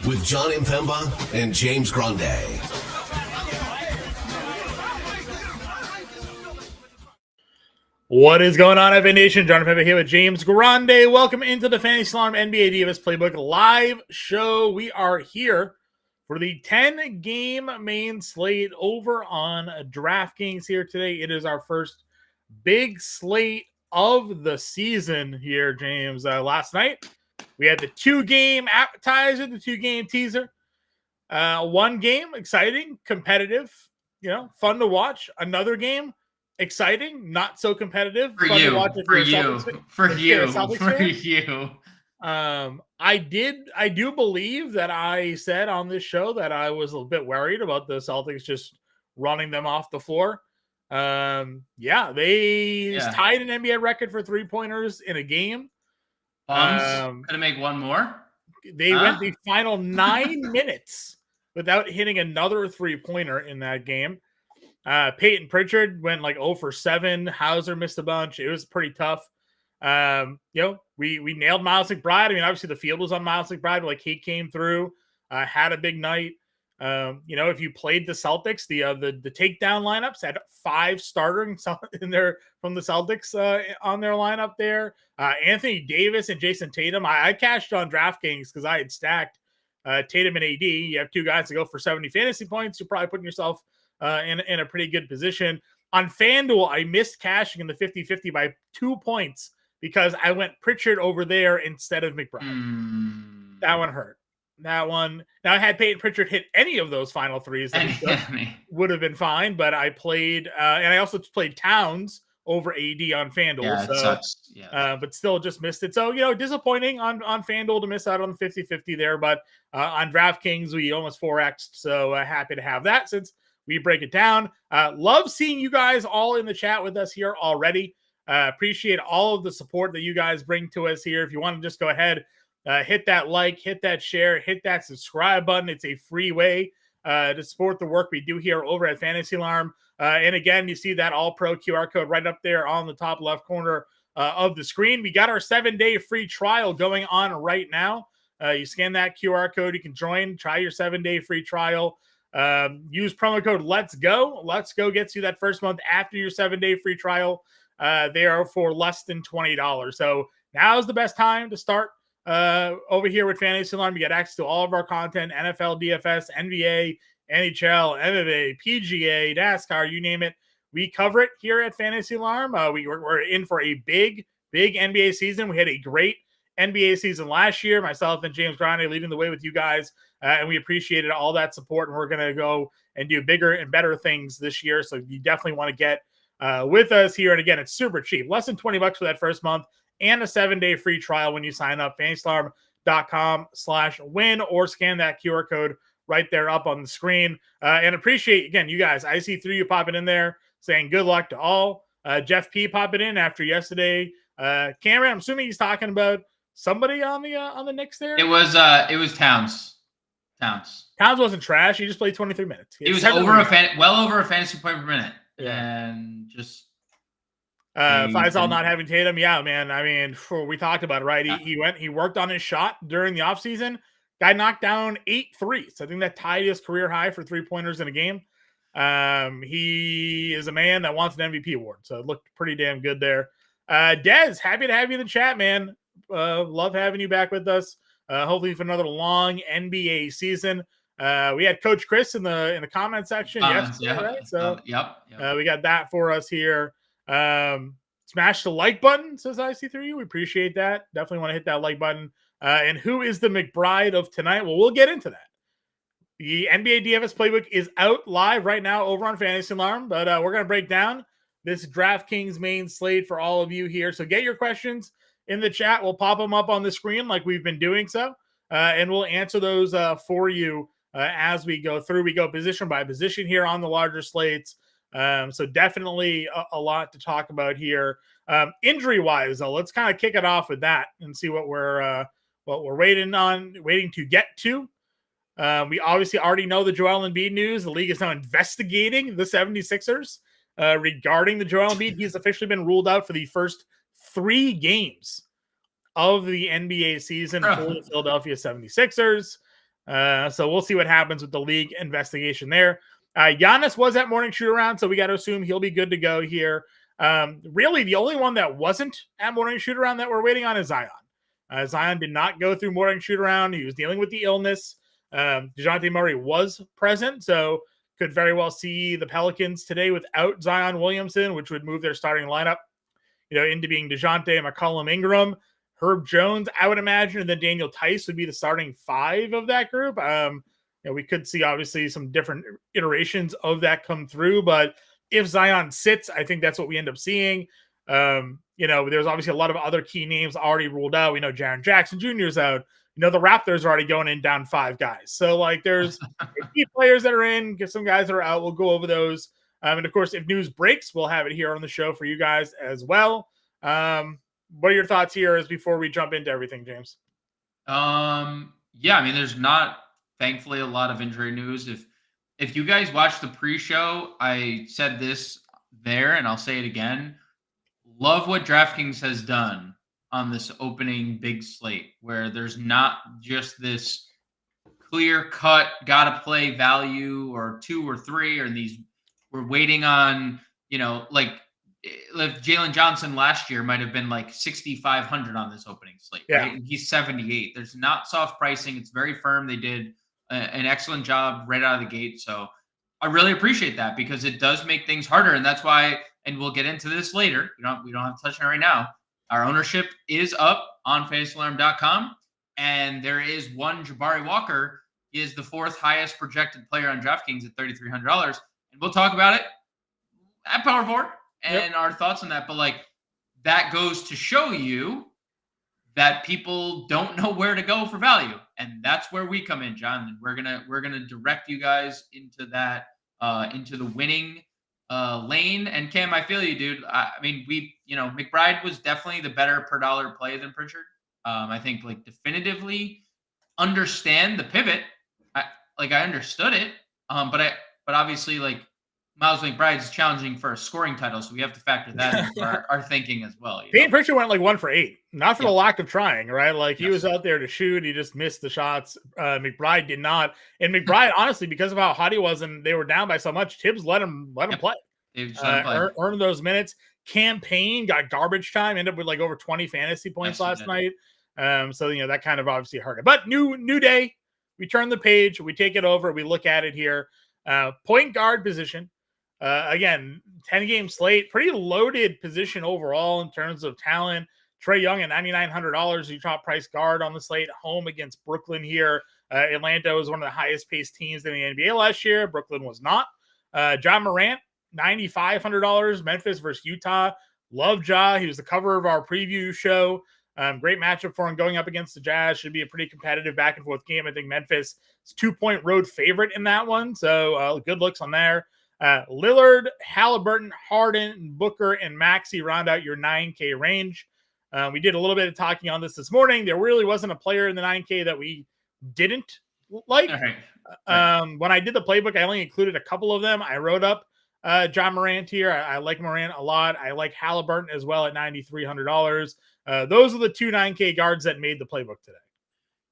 with John Impemba and James Grande. What is going on, FA Nation? John Impemba here with James Grande. Welcome into the Fantasy Alarm NBA DFS Playbook live show. We are here for the 10-game main slate over on DraftKings here today. It is our first big slate of the season here, James. Last night, we had the 2-game appetizer, the 2-game teaser. 1 game, exciting, competitive, fun to watch. Another game, exciting, not so competitive. For fun you, to watch if for you're a you, Celtics, for if you're a you, Celtics for fan. you. I do believe that I said on this show that I was a little bit worried about the Celtics just running them off the floor. They tied an NBA record for 3-pointers in a game. Gonna make one more. They went the final 9 minutes without hitting another 3-pointer in that game. Peyton Pritchard went like 0 for 7. Hauser missed a bunch. It was pretty tough. We nailed Miles McBride. I mean, obviously the field was on Miles McBride, but like he came through, had a big night. If you played the Celtics, the takedown lineups had 5 starters in there from the Celtics on their lineup there. Anthony Davis and Jason Tatum. I cashed on DraftKings because I had stacked Tatum and AD. You have 2 guys to go for 70 fantasy points. You're probably putting yourself in a pretty good position. On FanDuel, I missed cashing in the 50-50 by 2 points because I went Pritchard over there instead of McBride. That one hurt. That one. Now, had Peyton Pritchard hit any of those final threes, would have been fine. But I played, and I also played Towns over AD on FanDuel. Yeah, it sucks. Yeah. But still just missed it. So, disappointing on FanDuel to miss out on the 50-50 there. But on DraftKings, we almost 4x'd. So happy to have that since we break it down. Love seeing you guys all in the chat with us here already. Appreciate all of the support that you guys bring to us here. If you want to just go ahead, hit that like, hit that share, hit that subscribe button. It's a free way to support the work we do here over at Fantasy Alarm. And again, you see that All-Pro QR code right up there on the top left corner of the screen. We got our 7-day free trial going on right now. You scan that QR code, you can join, try your 7-day free trial. Use promo code Let's Go. Let's Go gets you that first month after your 7-day free trial. They are for less than $20. So now is the best time to start over here with Fantasy Alarm. You get access to all of our content: NFL, DFS, NBA, NHL, MMA, PGA, NASCAR, you name it. We cover it here at Fantasy Alarm. We're in for a big NBA season. We had a great NBA season last year. Myself and James Grande leading the way with you guys. And we appreciated all that support. And we're going to go and do bigger and better things this year. So you definitely want to get with us here. And again, it's super cheap. Less than $20 for that first month and a 7-day free trial when you sign up. fantasyalarm.com/win or scan that QR code right there up on the screen. And appreciate, again, you guys. I see through you popping in there saying good luck to all. Jeff P popping in after yesterday. Cameron, I'm assuming he's talking about somebody on the Knicks there. It was Towns. Towns wasn't trash. He just played 23 minutes. He was well over a fantasy point per minute. Yeah. And just Faisal not having Tatum. Yeah, man. I mean, we talked about it, right? He worked on his shot during the offseason. Guy knocked down 8 threes. I think that tied his career high for 3-pointers in a game. He is a man that wants an MVP award. So it looked pretty damn good there. Dez, happy to have you in the chat, man. Love having you back with us. Hopefully for another long NBA season. We had Coach Chris in the comment section yesterday, right? So yep. We got that for us here. Smash the like button, says I see through you. We appreciate that. Definitely want to hit that like button. And who is the McBride of tonight? Well, we'll get into that. The NBA DFS playbook is out live right now over on Fantasy Alarm, but we're going to break down this DraftKings main slate for all of you here. So get your questions in the chat. We'll pop them up on the screen like we've been doing so, and we'll answer those for you as we go through. We go position by position here on the larger slates. So definitely a lot to talk about here. Injury-wise, though, let's kind of kick it off with that and see what we're waiting to get to. We obviously already know the Joel Embiid news. The league is now investigating the 76ers regarding the Joel Embiid. He's officially been ruled out for the first 3 games of the NBA season for the Philadelphia 76ers. So we'll see what happens with the league investigation there. Giannis was at morning shoot around, so we got to assume he'll be good to go here. Really, the only one that wasn't at morning shoot around that we're waiting on is Zion. Zion did not go through morning shoot around. He was dealing with the illness. DeJounte Murray was present, so could very well see the Pelicans today without Zion Williamson, which would move their starting lineup, into being DeJounte, McCollum, Ingram, Herb Jones, I would imagine, and then Daniel Tice would be the starting five of that group. We could see obviously some different iterations of that come through, but if Zion sits, I think that's what we end up seeing. There's obviously a lot of other key names already ruled out. We know Jaren Jackson Jr. is out. The Raptors are already going in down 5 guys. So there's key players that are in, get some guys that are out. We'll go over those. And of course, if news breaks, we'll have it here on the show for you guys as well. What are your thoughts here as before we jump into everything, James? There's not, thankfully, a lot of injury news. If you guys watched the pre-show, I said this there, and I'll say it again. Love what DraftKings has done on this opening big slate, where there's not just this clear-cut, gotta-play value or 2 or 3, or these we're waiting on, if Jalen Johnson last year might have been 6,500 on this opening slate, right? And he's 78. There's not soft pricing. It's very firm. They did an excellent job right out of the gate. So I really appreciate that, because it does make things harder. And that's why, and we'll get into this later. We don't have to touch on it right now. Our ownership is up on fantasyalarm.com. And there is one Jabari Walker. He is the 4th highest projected player on DraftKings at $3,300. And we'll talk about it at Power Forward and our thoughts on that. But that goes to show you that people don't know where to go for value. And that's where we come in, John. And we're gonna direct you guys into that, into the winning lane. And Cam, I feel you, dude. McBride was definitely the better per dollar play than Pritchard. I think definitively understand the pivot. I understood it. But obviously, Miles McBride's challenging for a scoring title, so we have to factor that into our thinking as well. Peyton Pritchard went 1 for 8, not for the lack of trying, right? He was out there to shoot, he just missed the shots. McBride did not, and McBride, honestly, because of how hot he was, and they were down by so much, Tibbs let him play. Earned those minutes. Campaign got garbage time, ended up with over 20 fantasy points last night. So that kind of obviously hurt it. But new day. We turn the page, we take it over, we look at it here. Point guard position. Again, 10-game slate, pretty loaded position overall in terms of talent. Trae Young at $9,900, the top price guard on the slate, home against Brooklyn here. Atlanta was one of the highest paced teams in the NBA last year. Brooklyn was not. John Morant, $9,500, Memphis versus Utah. Love Ja. He was the cover of our preview show. Great matchup for him going up against the Jazz. Should be a pretty competitive back and forth game. I think Memphis is 2-point road favorite in that one. So good looks on there. Lillard, Halliburton, Harden, Booker, and Maxey round out your 9K range. We did a little bit of talking on this morning. There really wasn't a player in the 9K that we didn't like. Right. When I did the playbook, I only included a couple of them. I wrote up John Morant here. I like Morant a lot. I like Halliburton as well at $9,300. Those are the 2 9K guards that made the playbook today.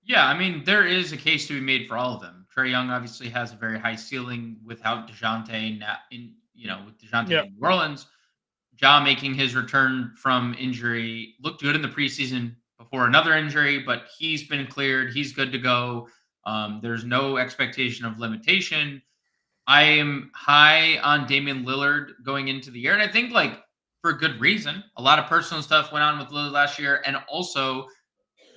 Yeah, there is a case to be made for all of them. Trae Young obviously has a very high ceiling without DeJounte in New Orleans. Ja making his return from injury looked good in the preseason before another injury, but he's been cleared. He's good to go. There's no expectation of limitation. I am high on Damian Lillard going into the year, and I think for good reason. A lot of personal stuff went on with Lillard last year, and also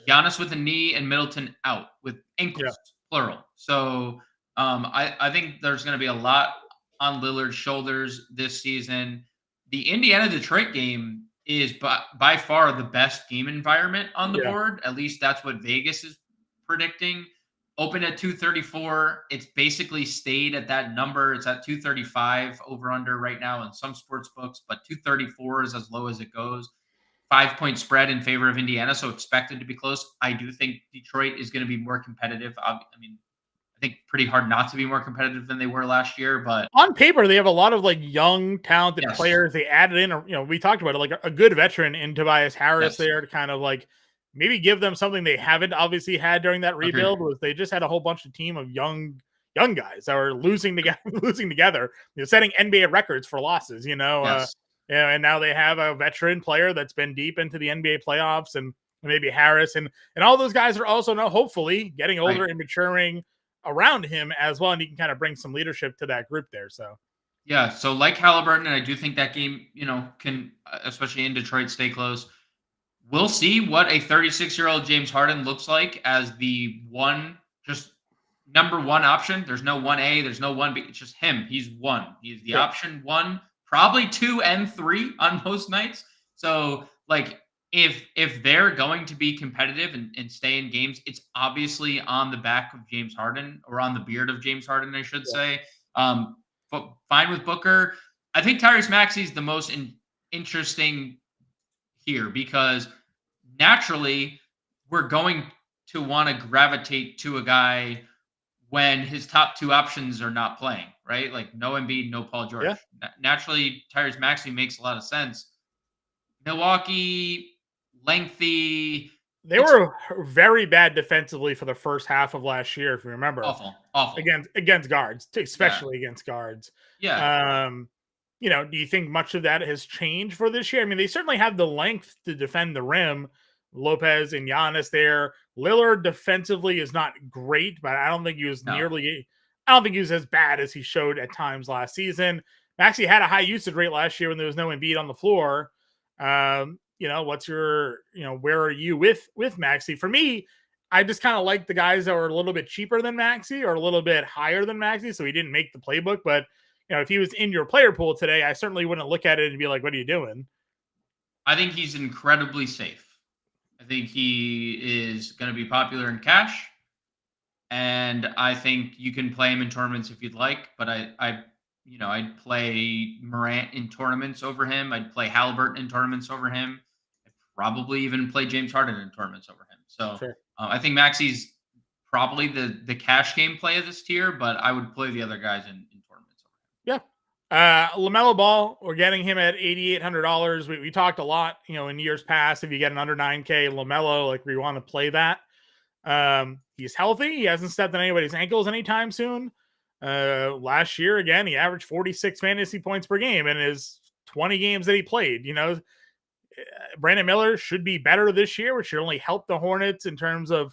Giannis with a knee and Middleton out with ankles, plural. So I think there's going to be a lot on Lillard's shoulders this season. The Indiana-Detroit game is by far the best game environment on the board. At least that's what Vegas is predicting. Open at 234. It's basically stayed at that number. It's at 235 over under right now in some sports books, but 234 is as low as it goes. 5-point spread in favor of Indiana, so expected to be close. I do think Detroit is going to be more competitive. I think pretty hard not to be more competitive than they were last year, but on paper, they have a lot of young, talented players. They added in, we talked about it, a good veteran in Tobias Harris there to kind of maybe give them something they haven't obviously had during that rebuild. Agreed. Was they just had a whole bunch of team of young guys that were losing together, setting NBA records for losses. Yes. And now they have a veteran player that's been deep into the NBA playoffs, and maybe Harris and all those guys are also now hopefully getting older Right. and maturing around him as well, and he can kind of bring some leadership to that group there. So Yeah. So like Halliburton, and I do think that game, can, especially in Detroit, stay close. We'll see what a 36-year-old James Harden looks like as the just number one option. There's no 1A, there's no 1B. It's just him. He's one. He's the option one, probably 2 and 3 on most nights. So, like, if they're going to be competitive and stay in games, it's obviously on the back of James Harden, or on the beard of James Harden, I should say. But fine with Booker. I think Tyrese Maxey's the most interesting here, because naturally we're going to want to gravitate to a guy when his top two options are not playing, right? Like no Embiid, no Paul George. Yeah. Naturally, Tyrese Maxey makes a lot of sense. Milwaukee, lengthy. they were very bad defensively for the first half of last year, if you remember. Awful. Against guards, especially against guards. Yeah. Do you think much of that has changed for this year? I mean, they certainly have the length to defend the rim. Lopez and Giannis there. Lillard defensively is not great, but I don't think he was I don't think he was as bad as he showed at times last season. Maxey had a high usage rate last year when there was no Embiid on the floor. What's your, where are you with Maxey? For me, I just kind of like the guys that were a little bit cheaper than Maxey or a little bit higher than Maxey, so he didn't make the playbook. But if he was in your player pool today, I certainly wouldn't look at it and be like, what are you doing? I think he's incredibly safe. I think he is going to be popular in cash. And I think you can play him in tournaments if you'd like. But I'd play Morant in tournaments over him. I'd play Halliburton in tournaments over him. I'd probably even play James Harden in tournaments over him. So Sure. I think Maxey's probably the cash game play of this tier, but I would play the other guys in tournaments over him. Yeah. LaMelo Ball, we're getting him at $8,800. We talked a lot, in years past. If you get an under 9K LaMelo, like we want to play that. He's healthy. He hasn't stepped on anybody's ankles anytime soon. Last year, again, he averaged 46 fantasy points per game in his 20 games that he played. Brandon Miller should be better this year, which should only help the Hornets in terms of,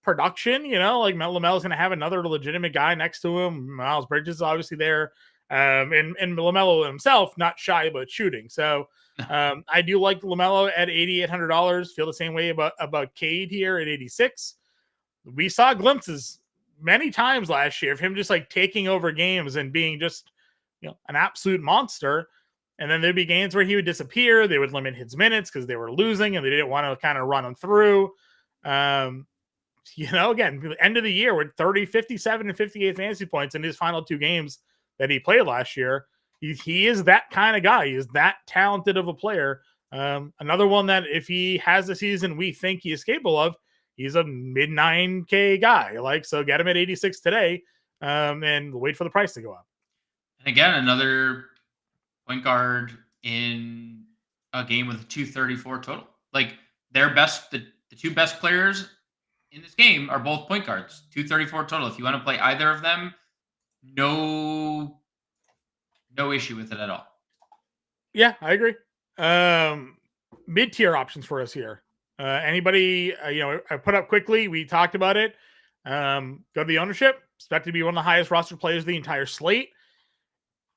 production. Like LaMelo's going to have another legitimate guy next to him. Miles Bridges is obviously there. And LaMelo himself, not shy about shooting. So I do like LaMelo at $8,800. Feel the same way about Cade here at 86. We saw glimpses many times last year of him just like taking over games and being just, an absolute monster. And then there'd be games where he would disappear. They would limit his minutes because they were losing and they didn't want to kind of run him through. Again, end of the year with 30, 57, and 58 fantasy points in his final two games that he played last year. He is that kind of guy. He is that talented of a player. Another one that if he has the season we think he is capable of, he's a mid 9K guy. So get him at 86 today and wait for the price to go up. And again, another point guard in a game with a 234 total. Like their best, the two best players in this game are both point guards, 234 total. If you want to play either of them, no issue with it at all. Yeah, I agree. Mid-tier options for us here. Anybody, I put up quickly. We talked about it. Go to the ownership. Expected to be one of the highest roster players of the entire slate.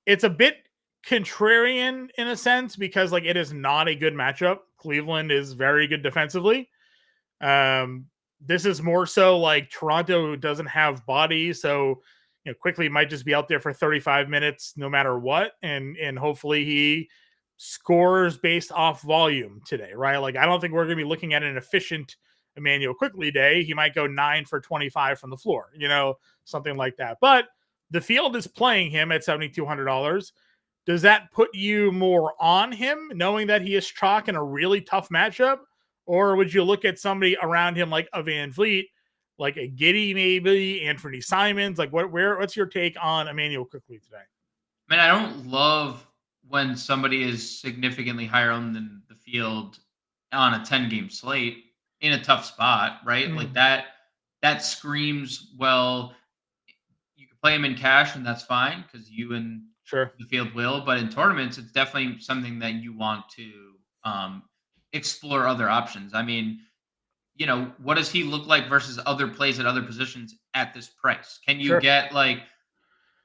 It's a bit contrarian in a sense because it is not a good matchup. Cleveland is very good defensively. This is more so like Toronto doesn't have body, so quickly might just be out there for 35 minutes no matter what, and hopefully he scores based off volume today, right? I don't think we're going to be looking at an efficient Emmanuel Quickly day. He might go 9 for 25 from the floor, something like that. But the field is playing him at $7,200. Does that put you more on him, knowing that he is chalk in a really tough matchup? Or would you look at somebody around him like a Van Vliet, like a Giddey, maybe Anthony Simons? What's your take on Emmanuel Quickly today? I mean, I don't love when somebody is significantly higher on than the field on a 10-game slate. in a tough spot, right? Like that screams, well, you can play him in cash and that's fine because you and Sure. the field will. But in tournaments, it's definitely something that you want to um, explore other options. I mean, what does he look like versus other plays at other positions at this price? Can you Sure. get like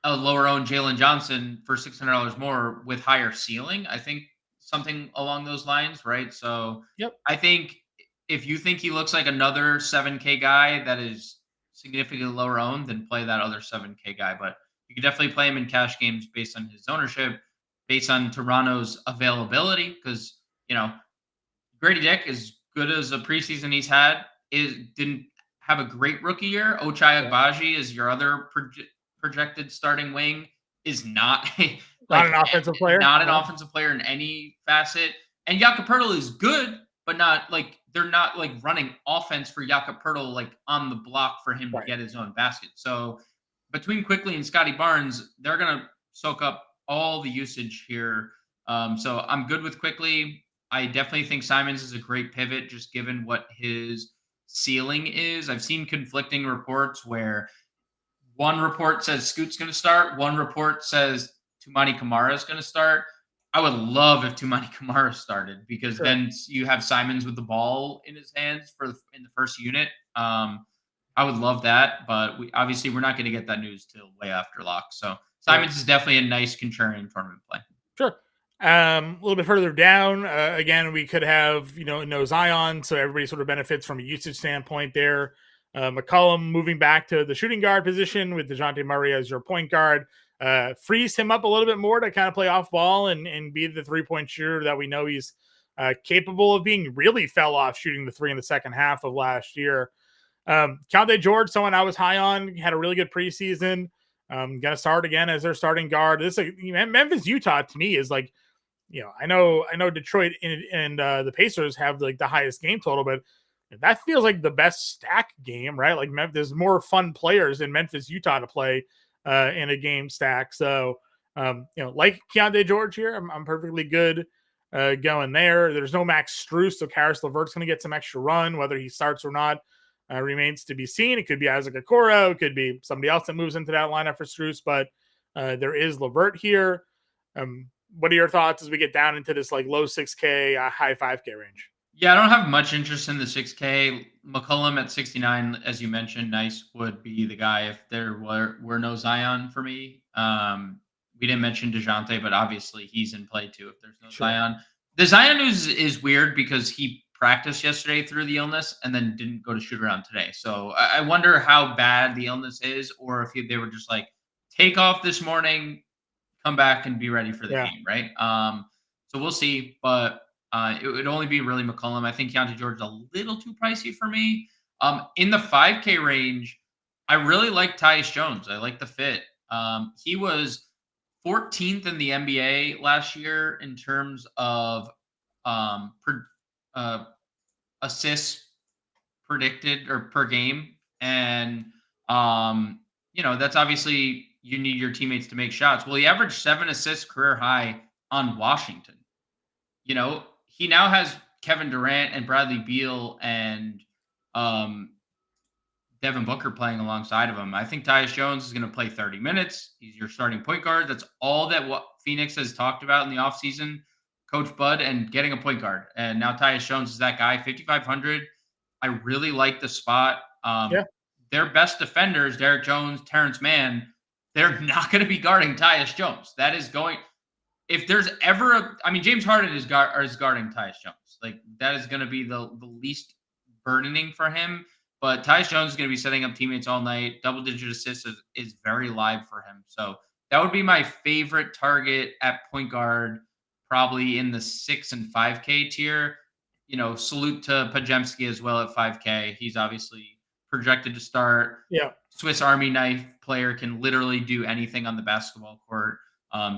a lower owned Jalen Johnson for $600 more with higher ceiling? I think something along those lines, right? So Yep. I think if you think he looks like another 7K guy that is significantly lower owned, then play that other 7K guy. But you can definitely play him in cash games based on his ownership, based on Toronto's availability, because Grady Dick, as good as a preseason he's had, didn't have a great rookie year. Ochai Agbaji is your other projected starting wing, is not Not like an offensive player. not an No. offensive player in any facet. And Jakob Poeltl is good, but not like they're not like running offense for Jakob Poeltl like on the block for him to Right. get his own basket. So between Quickly and Scotty Barnes, they're gonna soak up all the usage here. So I'm good with Quickly. I definitely think Simons is a great pivot, just given what his ceiling is. I've seen conflicting reports where one report says Scoot's going to start, one report says Tumani Kamara is going to start. I would love if Tumani Kamara started because Sure. then you have Simons with the ball in his hands in the first unit. I would love that, but we're not going to get that news till way after lock. So Simons is definitely a nice contrarian tournament play. Sure. A little bit further down, again, we could have, no Zion, so everybody sort of benefits from a usage standpoint there. McCollum moving back to the shooting guard position with DeJounte Murray as your point guard, frees him up a little bit more to kind of play off ball and be the 3-point shooter that we know he's capable of being. Really fell off shooting the 3 in the second half of last year. Keontae George, someone I was high on, had a really good preseason. Going to start again as their starting guard. This Memphis, Utah to me is like, I know Detroit and the Pacers have like the highest game total, but that feels like the best stack game, right? Like there's more fun players in Memphis, Utah to play in a game stack. So, like Keontae George here, I'm perfectly good going there. There's no Max Strus, so Karis LeVert's going to get some extra run, whether he starts or not. Remains to be seen. It could be Isaac Okoro. It could be somebody else that moves into that lineup for Strus, but there is LeVert here. What are your thoughts as we get down into this like low 6K, high 5K range? Yeah, I don't have much interest in the 6K. McCollum at 69, as you mentioned, nice would be the guy if there were no Zion for me. We didn't mention DeJounte, but obviously he's in play too if there's no Zion. The Zion news is weird because he practiced yesterday through the illness and then didn't go to shoot around today. So I wonder how bad the illness is, or if they were just like, take off this morning, come back and be ready for the game, right? So we'll see, but it would only be really McCollum. I think Keontae George is a little too pricey for me. In the 5K range, I really like Tyus Jones. I like the fit. He was 14th in the NBA last year in terms of assists predicted or per game. And, that's obviously you need your teammates to make shots. Well, he averaged 7 assists career high on Washington. He now has Kevin Durant and Bradley Beal and Devin Booker playing alongside of him. I think Tyus Jones is going to play 30 minutes. He's your starting point guard. That's all that what Phoenix has talked about in the offseason, Coach Bud, and getting a point guard. And now Tyus Jones is that guy, 5,500. I really like the spot. Their best defenders, Derek Jones, Terrence Mann, they're not going to be guarding Tyus Jones. That is going – if there's ever James Harden is guarding Tyus Jones. Like, that is going to be the least burdening for him. But Tyus Jones is going to be setting up teammates all night. Double-digit assists is very live for him. So that would be my favorite target at point guard, probably in the 6 and 5K tier. Salute to Pajemski as well at 5K. He's obviously projected to start. Yeah. Swiss Army knife player, can literally do anything on the basketball court.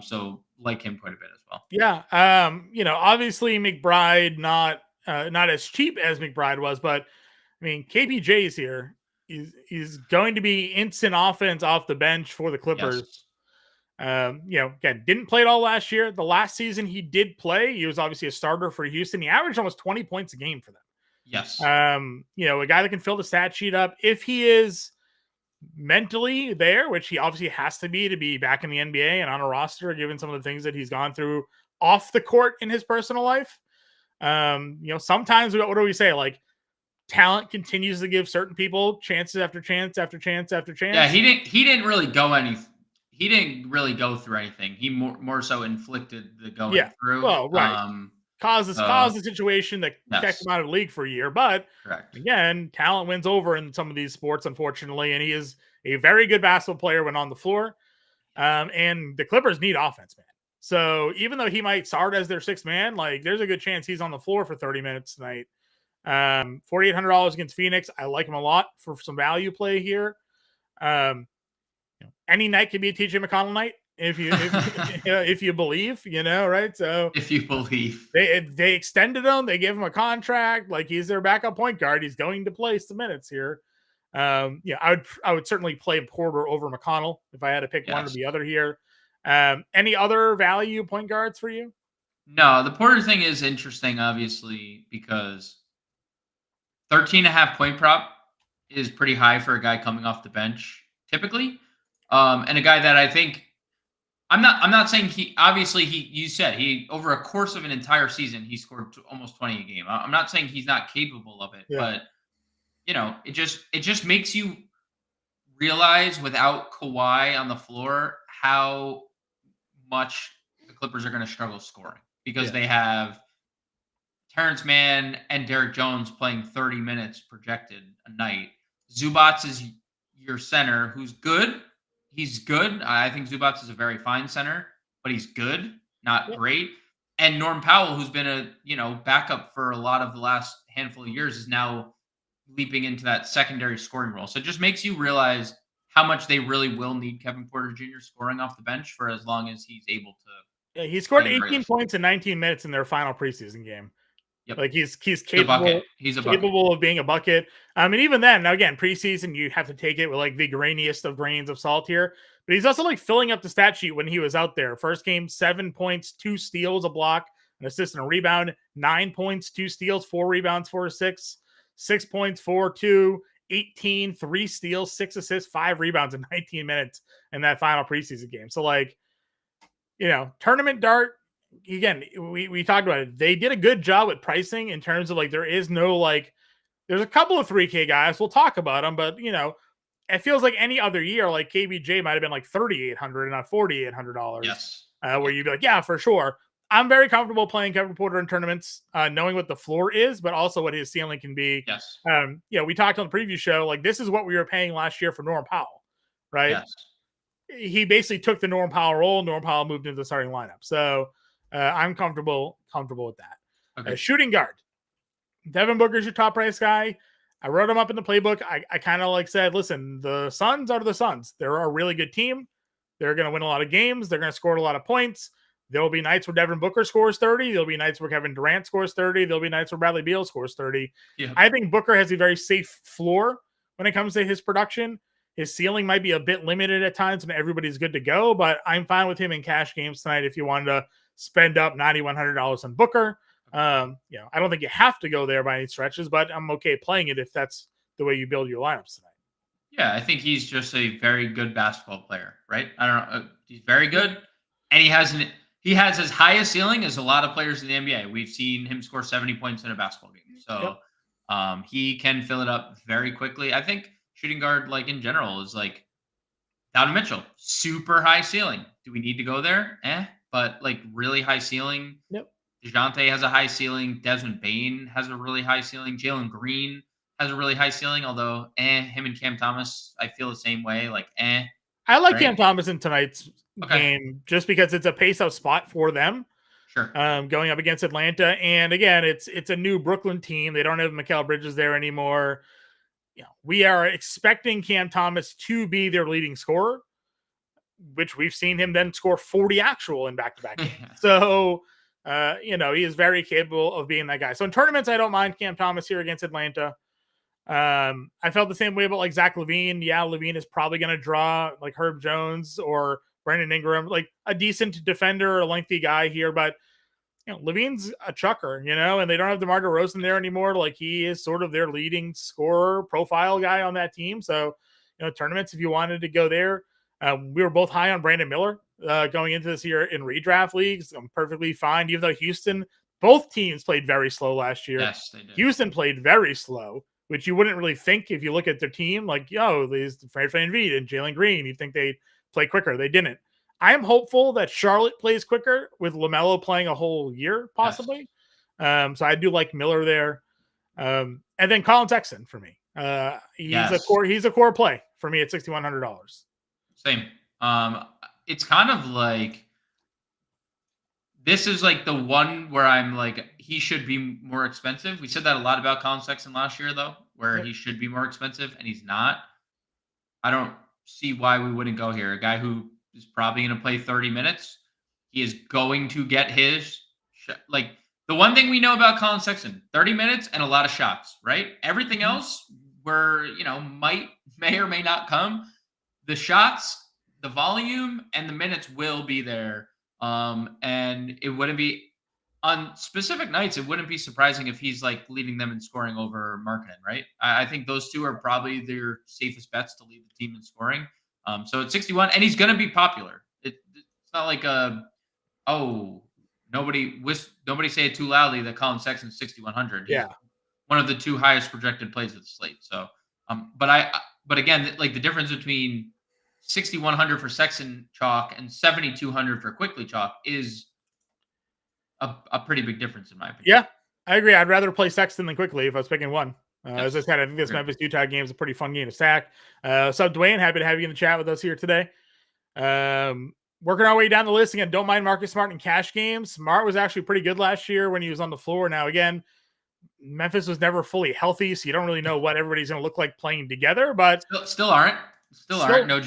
So like him quite a bit as well. Yeah. Obviously McBride not as cheap as McBride was, but KPJ's here. He's going to be instant offense off the bench for the Clippers. Yes. Again, didn't play it all last year. The last season he did play. He was obviously a starter for Houston. He averaged almost 20 points a game for them. Yes. A guy that can fill the stat sheet up if he is mentally there, which he obviously has to be back in the NBA and on a roster, given some of the things that he's gone through off the court in his personal life. Sometimes what do we say? Like, talent continues to give certain people chances after chance after chance after chance. Yeah, he didn't really go he didn't really go through anything. He more so inflicted the going through. Well, right. Caused the situation that kept him out of the league for a year. But correct. Again, talent wins over in some of these sports, unfortunately, and he is a very good basketball player when on the floor. And the Clippers need offense, man. So even though he might start as their sixth man, like there's a good chance he's on the floor for 30 minutes tonight. $4,800 against Phoenix. I like him a lot for some value play here. Any night can be a TJ McConnell night if you believe, right? So if you believe, they extended him, they gave him a contract, like he's their backup point guard. He's going to play some minutes here. I would certainly play Porter over McConnell if I had to pick one or the other here. Any other value point guards for you? No, the Porter thing is interesting, obviously, because 13.5 point prop is pretty high for a guy coming off the bench, typically. And a guy that I think I'm not saying you said he over a course of an entire season, he scored almost 20 a game. I'm not saying he's not capable of it, but it just makes you realize without Kawhi on the floor how much the Clippers are going to struggle scoring because they have Terrence Mann and Derek Jones playing 30 minutes projected a night. Zubats is your center who's good. He's good. I think Zubats is a very fine center, but he's good, not great. And Norm Powell, who's been a backup for a lot of the last handful of years, is now leaping into that secondary scoring role. So it just makes you realize how much they really will need Kevin Porter Jr. scoring off the bench for as long as he's able to. Yeah, he scored 18 points in 19 minutes in their final preseason game. Yep. Like he's capable. He's capable of being a bucket. And even then, now again, preseason, you have to take it with like the grainiest of grains of salt here. But he's also like filling up the stat sheet when he was out there. First game, 7 points, 2 steals, a block, an assist, and a rebound. 9 points, 2 steals, 4 rebounds, 4 assists. 6 points, 4, 2, 18, 3 steals, 6 assists, 5 rebounds in 19 minutes in that final preseason game. So like, tournament dart. Again, we talked about it. They did a good job with pricing in terms of like there is no there's a couple of 3K guys. We'll talk about them, but it feels like any other year, like KBJ might have been like $3,800 and not $4,800. Yes. Where you'd be like, yeah, for sure. I'm very comfortable playing Kevin Porter in tournaments, knowing what the floor is, but also what his ceiling can be. Yes. We talked on the preview show, like this is what we were paying last year for Norm Powell, right? Yes. He basically took the Norm Powell role. Norm Powell moved into the starting lineup. So I'm comfortable with that. Okay. Shooting guard. Devin Booker's your top price guy. I wrote him up in the playbook. I kind of said, listen, the Suns are the Suns. They're a really good team. They're going to win a lot of games. They're going to score a lot of points. There will be nights where Devin Booker scores 30. There'll be nights where Kevin Durant scores 30. There'll be nights where Bradley Beal scores 30. Yeah. I think Booker has a very safe floor when it comes to his production. His ceiling might be a bit limited at times when everybody's good to go, but I'm fine with him in cash games tonight if you wanted to spend up $9,100 on Booker. I don't think you have to go there by any stretches, but I'm okay playing it if that's the way you build your lineups tonight. Yeah, I think he's just a very good basketball player, right? I don't know. He's very good, and he has as high a ceiling as a lot of players in the NBA. We've seen him score 70 points in a basketball game. So he can fill it up very quickly. I think shooting guard, like in general, is like Donovan Mitchell, super high ceiling. Do we need to go there? But like really high ceiling. Yep. DeJounte has a high ceiling. Desmond Bane has a really high ceiling. Jalen Green has a really high ceiling, although him and Cam Thomas, I feel the same way. I like Cam Thomas in tonight's game just because it's a pace-out spot for them. Sure. Going up against Atlanta. And again, it's a new Brooklyn team. They don't have Mikal Bridges there anymore. We are expecting Cam Thomas to be their leading scorer, which we've seen him then score 40 actual in back-to-back games. So, he is very capable of being that guy. So in tournaments, I don't mind Cam Thomas here against Atlanta. I felt the same way about Zach LaVine. Yeah, LaVine is probably going to draw like Herb Jones or Brandon Ingram, like a decent defender, a lengthy guy here. But Levine's a chucker, and they don't have DeMar DeRozan there anymore. Like, he is sort of their leading scorer profile guy on that team. So, tournaments, if you wanted to go there, we were both high on Brandon Miller going into this year in redraft leagues. I'm perfectly fine, even though Houston, both teams played very slow last year. Yes, they did. Houston played very slow, which you wouldn't really think if you look at their team. Like, these Fred VanVleet and Jalen Green, you think they'd play quicker. They didn't. I am hopeful that Charlotte plays quicker with LaMelo playing a whole year, possibly. Yes. So I do like Miller there. And then Colin Sexton for me. He's a core play for me at $6,100. Same. It's kind of like, this is like the one where I'm like, he should be more expensive. We said that a lot about Colin Sexton last year, though, where he should be more expensive, and he's not. I don't see why we wouldn't go here. A guy who is probably going to play 30 minutes. He is going to get his like, the one thing we know about Colin Sexton, 30 minutes and a lot of shots, right? Everything else where, may or may not come. The shots, the volume, and the minutes will be there. And it wouldn't be, on specific nights, it wouldn't be surprising if he's like leading them in scoring over Markkanen, right? I think those two are probably their safest bets to lead the team in scoring. So at 61, and he's going to be popular. It's not like nobody say it too loudly that Colin Sexton's 6,100. Yeah, one of the two highest projected plays of the slate. So, but again, like, the difference between 6,100 for Sexton chalk and 7,200 for Quickly chalk is a pretty big difference in my opinion. Yeah, I agree. I'd rather play Sexton than Quickly if I was picking one. As I said, I think this Memphis-Utah game is a pretty fun game to stack. So, Dwayne, happy to have you in the chat with us here today. Working our way down the list again. Don't mind Marcus Smart in cash games. Smart was actually pretty good last year when he was on the floor. Now, again, Memphis was never fully healthy, so you don't really know what everybody's going to look like playing together. But still aren't. No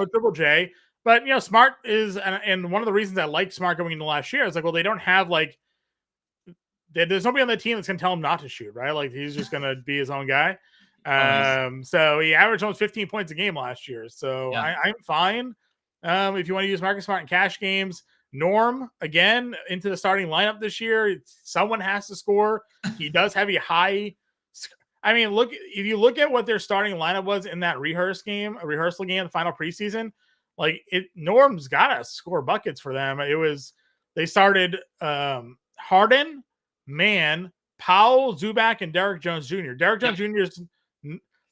Triple J. But Smart is, and one of the reasons I liked Smart going into last year is like, well, they don't have there's nobody on the team that's going to tell him not to shoot, right? Like, he's just going to be his own guy. So he averaged almost 15 points a game last year. So yeah. I'm fine. If you want to use Marcus Smart in cash games, Norm again into the starting lineup this year. Someone has to score. He does have a high. I mean, if you look at what their starting lineup was in that rehearsal game, the final preseason, Norm's got to score buckets for them. They started Harden, Mann, Powell, Zubac, and Derrick Jones Jr. Derrick Jones Jr. is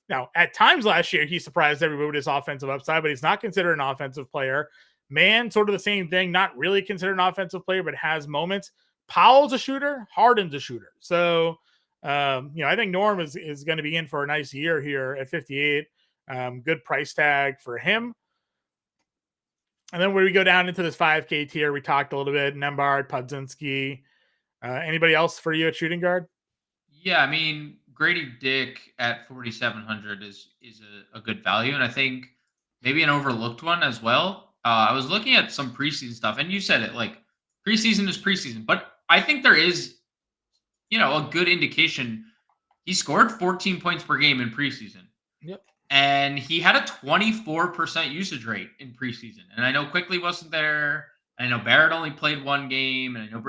now, at times last year, he surprised everybody with his offensive upside, but he's not considered an offensive player. Mann, sort of the same thing, not really considered an offensive player, but has moments. Powell's a shooter, Harden's a shooter. So, I think Norm is going to be in for a nice year here at 58. Good price tag for him. And then when we go down into this 5K tier, we talked a little bit, Nembhard, Podzinski. Anybody else for you at shooting guard? Yeah, I mean, Grady Dick at 4,700 is a good value, and I think maybe an overlooked one as well. I was looking at some preseason stuff, and you said it, like, preseason is preseason, but I think there is, a good indication. He scored 14 points per game in preseason. Yep. And he had a 24% usage rate in preseason. And I know Quickly wasn't there. And I know Barrett only played one game, and I know,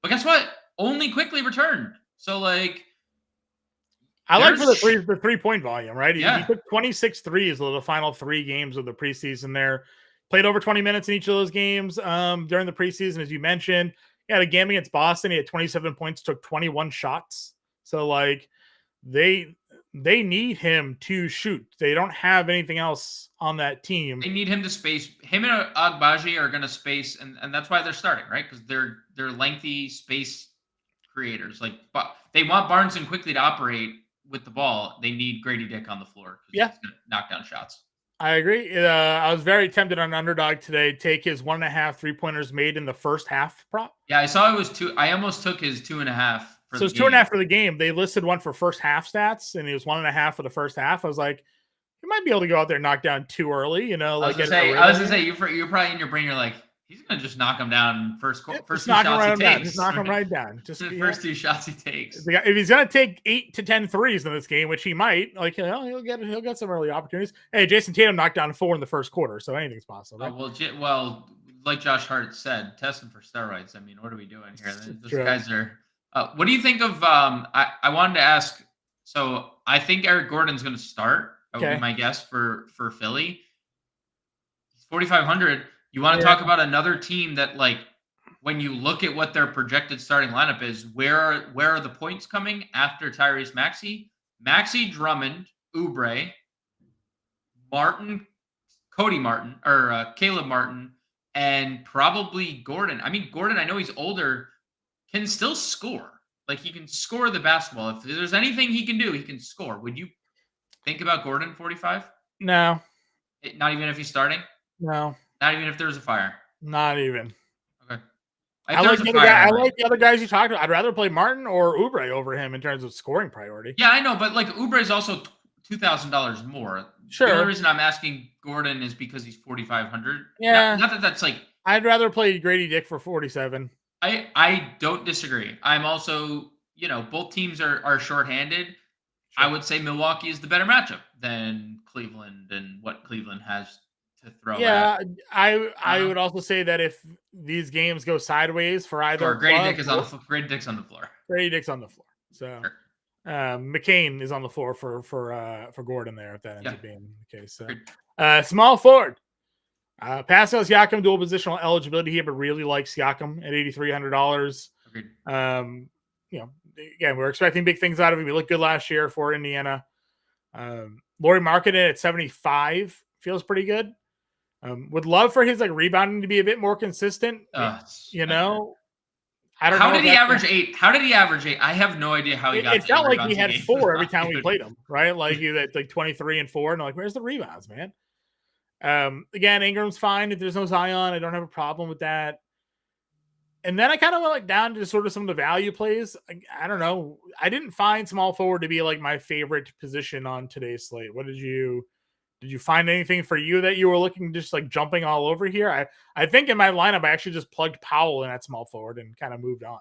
but guess what? Only Quickly returned. So, like, I like for the 3-point volume, right? Yeah. He took 26 threes of the final 3 games of the preseason there. Played over 20 minutes in each of those games during the preseason, as you mentioned. He had a game against Boston. He had 27 points, took 21 shots. So, like, they need him to shoot. They don't have anything else on that team. They need him to space. Him and Agbaji are going to space, and that's why they're starting, right? Because they're lengthy space creators. Like, but they want Barnes and Quickly to operate with the ball. They need Grady Dick on the floor. Yeah, he's going to knock down shots. I agree. I was very tempted on Underdog today. Take his 1.5 3-pointers made in the first half prop. Yeah, I saw it was 2. I almost took his 2.5. So it's 2.5 for the game. They listed one for first half stats, and it was 1.5 for the first half. I was like, you might be able to go out there and knock down 2 early. I was gonna say, you're probably in your brain. You're like, he's gonna just knock him down first 2 shots he takes. Just knock him right down. Just the first 2 shots he takes. If he's gonna take 8 to 10 threes in this game, which he might, he'll get some early opportunities. Hey, Jason Tatum knocked down 4 in the first quarter, so anything's possible. Right? Well, like Josh Hart said, testing for steroids. I mean, what are we doing here? Those True. guys are. What do you think of? I wanted to ask. So I think Eric Gordon's going to start. That would be Okay. my guess for Philly. He's 4,500. You want to Yeah. talk about another team that, like, when you look at what their projected starting lineup is, where are the points coming after Tyrese Maxey? Maxey, Drummond, Oubre, Martin, Cody Martin, or Caleb Martin, and probably Gordon. I mean, Gordon, I know he's older, can still score. Like, he can score the basketball. If there's anything he can do, he can score. Would you think about Gordon 45? No. Not even if he's starting? No. Not even if there's a fire? Not even. Okay. I like the other guys you talked about. I'd rather play Martin or Oubre over him in terms of scoring priority. Yeah, I know, but like Oubre is also $2,000 more. Sure. The only reason I'm asking Gordon is because he's 4,500. Yeah. Not that that's like. I'd rather play Grady Dick for 47. I don't disagree. I'm also, both teams are shorthanded. Sure. I would say Milwaukee is the better matchup than Cleveland and what Cleveland has to throw. Yeah, I would also say that if these games go sideways for either Grady Dick's on the floor. Grady Dick's on the floor. So sure. McCain is on the floor for Gordon there if that ends up being the case. So small forward. Pascal Siakam dual positional eligibility here, but really likes Siakam at $8,300. Again, we're expecting big things out of him. He looked good last year for Indiana. Lauri Markkanen at 75 feels pretty good. Would love for his rebounding to be a bit more consistent. I don't know. How did he average 8? How did he average 8? I have no idea how he got. It felt like he had 4 every time we played him, right? Like he had 23 and 4, and I'm like, where's the rebounds, man? Again, Ingram's fine if there's no Zion. I don't have a problem with that. And then I kind of went down to sort of some of the value plays. I don't know. I didn't find small forward to be my favorite position on today's slate. What did you find anything for you that you were looking just jumping all over here? I think in my lineup I actually just plugged Powell in at small forward and kind of moved on.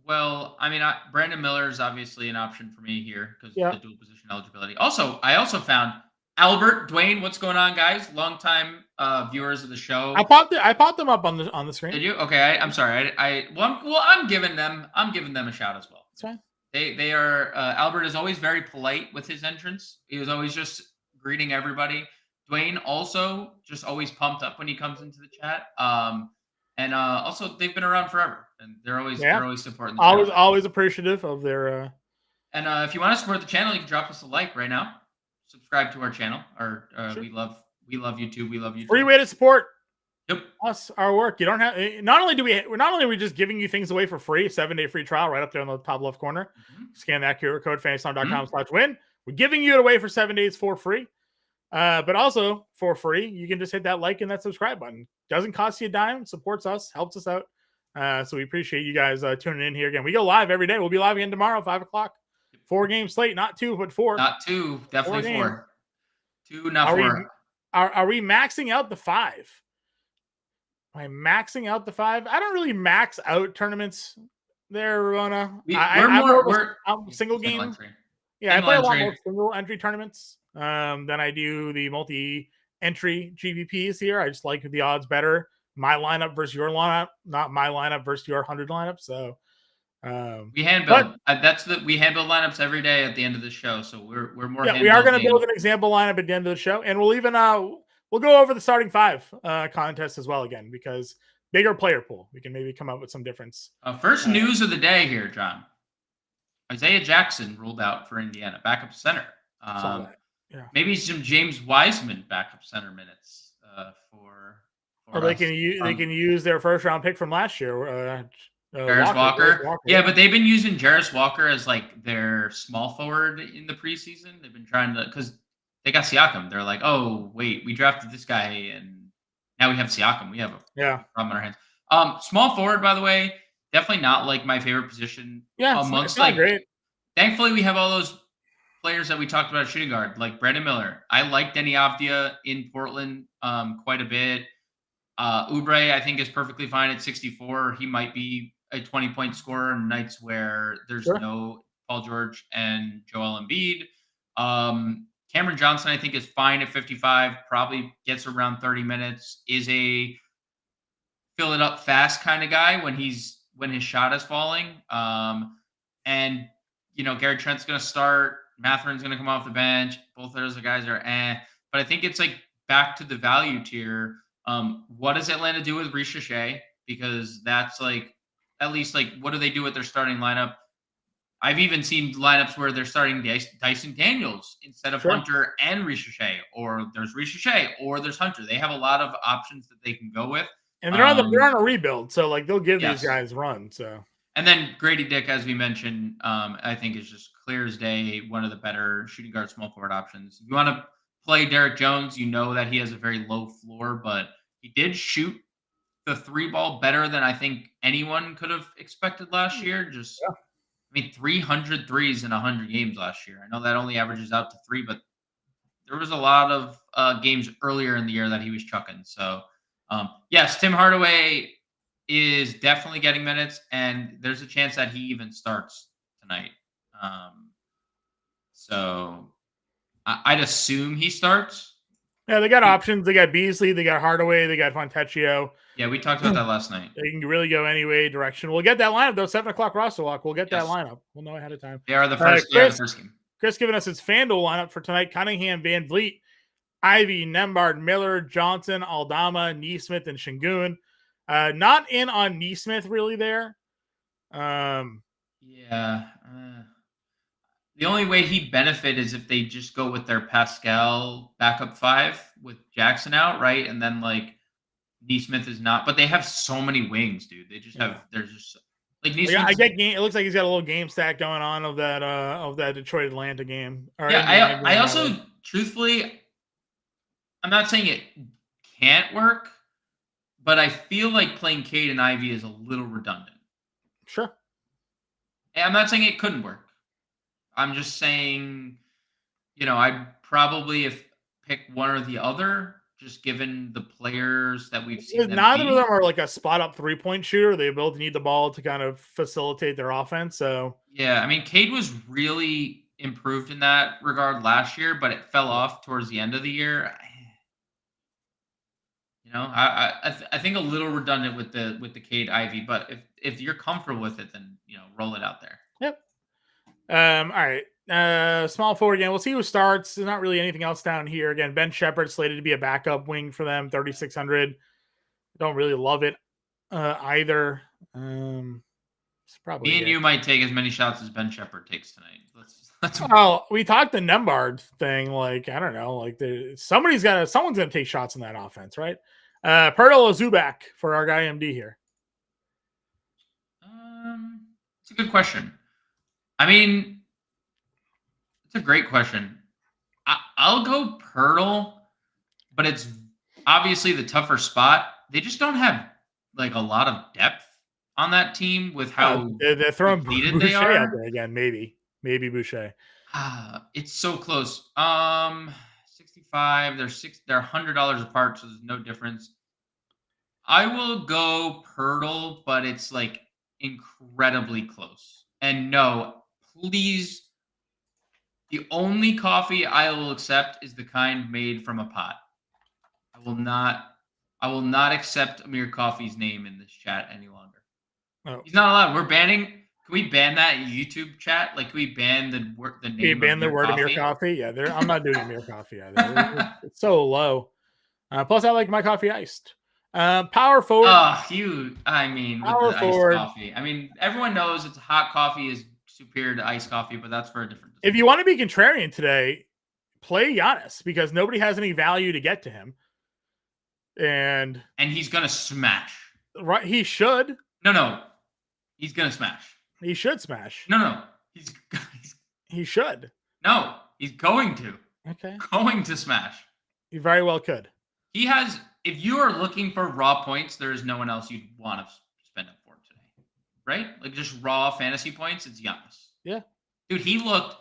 Well, I mean, Brandon Miller is obviously an option for me here because of the dual position eligibility. Also, I also found Albert, Dwayne. What's going on, guys? Longtime viewers of the show. I popped them up on the screen. Did you? Okay, I'm sorry. I'm giving them a shout as well. That's fine. They are. Albert is always very polite with his entrance. He was always just greeting everybody. Dwayne also just always pumped up when he comes into the chat. And also they've been around forever, and they're always supporting the channel. Always appreciative of their. And if you want to support the channel, you can drop us a like right now. Subscribe to our channel. Sure. We love YouTube. We love YouTube. Free way to support. Yep. Us, our work. You don't have. Not only are we just giving you things away for free, 7-day free trial right up there in the top left corner. Mm-hmm. Scan that QR code, fantasy.com/win. We're giving you it away for 7 days for free. But also for free, you can just hit that like and that subscribe button. Doesn't cost you a dime. Supports us, helps us out. So we appreciate you guys tuning in here again. We go live every day. We'll be live again tomorrow, 5:00. 4-game slate, not 2, but 4. Not 2, definitely 4. 2, not 4. Are we maxing out the 5? Am I maxing out the 5? I don't really max out tournaments there, Rona. I'm single game. Entry. Yeah, I play a lot more single entry tournaments than I do the multi-entry GPPs here. I just like the odds better. My lineup versus your lineup, not my lineup versus your 100 lineup. So we hand build. We hand build lineups every day at the end of the show. So we're more. Yeah, we are going to build an example lineup at the end of the show, and we'll even we'll go over the starting 5 contest as well again because bigger player pool. We can maybe come up with some difference. First news of the day here, John. Isaiah Jackson ruled out for Indiana, backup center. Maybe some James Wiseman backup center minutes for they can use their first round pick from last year. Jarris Walker. Yeah, but they've been using Jarris Walker as their small forward in the preseason. They've been trying to because they got Siakam. They're like, oh wait, we drafted this guy and now we have Siakam. We have a problem in our hands. Small forward, by the way, definitely not my favorite position. Yeah, amongst it's great. Thankfully, we have all those players that we talked about at shooting guard, like Brandon Miller. I like Denny Avdia in Portland quite a bit. Oubre, I think, is perfectly fine at 64. He might be a 20-point scorer on nights where there's no Paul George and Joel Embiid. Cameron Johnson, I think, is fine at 55, probably gets around 30 minutes, is a fill it up fast kind of guy when his shot is falling. And Gary Trent's going to start. Matherin's going to come off the bench. Both of those guys are but I think it's like back to the value tier. What does Atlanta do with Ricochet? Because that's like, at least like, what do they do with their starting lineup? I've even seen lineups where they're starting Dyson Daniels instead of Hunter and Ricochet, or there's Ricochet, or there's Hunter. They have a lot of options that they can go with. And they're on a rebuild, so like they'll give these guys run. So, and then Grady Dick, as we mentioned, I think is just clear as day one of the better shooting guard small forward options. If you want to play Derek Jones, you know that he has a very low floor, but he did shoot the 3 ball better than I think anyone could have expected last year. 300 threes in 100 games last year. I know that only averages out to 3, but there was a lot of games earlier in the year that he was chucking. So, yes, Tim Hardaway is definitely getting minutes, and there's a chance that he even starts tonight. So I'd assume he starts. Yeah, they got options. They got Beasley, they got Hardaway, they got Fontecchio. Yeah, we talked about that last night. They can really go any direction. We'll get that lineup, though. 7 o'clock roster lock. We'll get that lineup. We'll know ahead of time. They are the first game. Chris giving us his FanDuel lineup for tonight. Cunningham, Van Vliet, Ivy, Nembhard, Miller, Johnson, Aldama, Neesmith, and Şengün. Not in on Neesmith really there. The only way he'd benefit is if they just go with their Pascal backup 5 with Jackson out, right? And then like Neesmith is not, but they have so many wings, dude. They just have, there's just like I get game. It looks like he's got a little game stack going on of that Detroit Atlanta game. I also truthfully, I'm not saying it can't work, but I feel like playing Cade and Ivy is a little redundant. Sure. I'm not saying it couldn't work. I'm just saying, I'd probably pick one or the other, just given the players that we've seen. Neither of them are like a spot up 3-point shooter. They both need the ball to kind of facilitate their offense. So yeah, Cade was really improved in that regard last year, but it fell off towards the end of the year. I think a little redundant with the Cade Ivy, but if you're comfortable with it, then roll it out there. Yep. All right. Small forward again. We'll see who starts. There's not really anything else down here. Again, Ben Shepherd slated to be a backup wing for them, 3,600. Don't really love it either. It's probably me and you might take as many shots as Ben Shepherd takes tonight. We talked the Nembhard thing. Like, I don't know. Like, someone's gonna take shots in that offense, right? Pirtle or Zubac for our guy MD here. It's a good question. It's a great question. I'll go Pirtle, but it's obviously the tougher spot. They just don't have like a lot of depth on that team with how they're throwing depleted Boucher they are out there again. Maybe Boucher. It's so close. 65. They're $100 apart, so there's no difference. I will go Pirtle, but it's like incredibly close. And no, please, the only coffee I will accept is the kind made from a pot. I will not accept Amir Coffee's name in this chat any longer. Oh. He's not allowed. We're banning. Can we ban that YouTube chat? Like, can we ban the name? Can we ban the word Amir Coffee? Yeah, I'm not doing Amir Coffee either. It's so low. Plus, I like my coffee iced. Power forward. Power forward. Iced coffee. Everyone knows it's hot coffee is superior to iced coffee, but that's for a different discussion. If you want to be contrarian today, play Giannis because nobody has any value to get to him. And he's gonna smash. Right, he should. No. He's gonna smash. He should smash. No. He should. No, he's going to. Okay. Going to smash. He very well could. He has. If you are looking for raw points, there is no one else you'd want to spend up for today, right? Like just raw fantasy points. It's Giannis. Yeah, dude. He looked.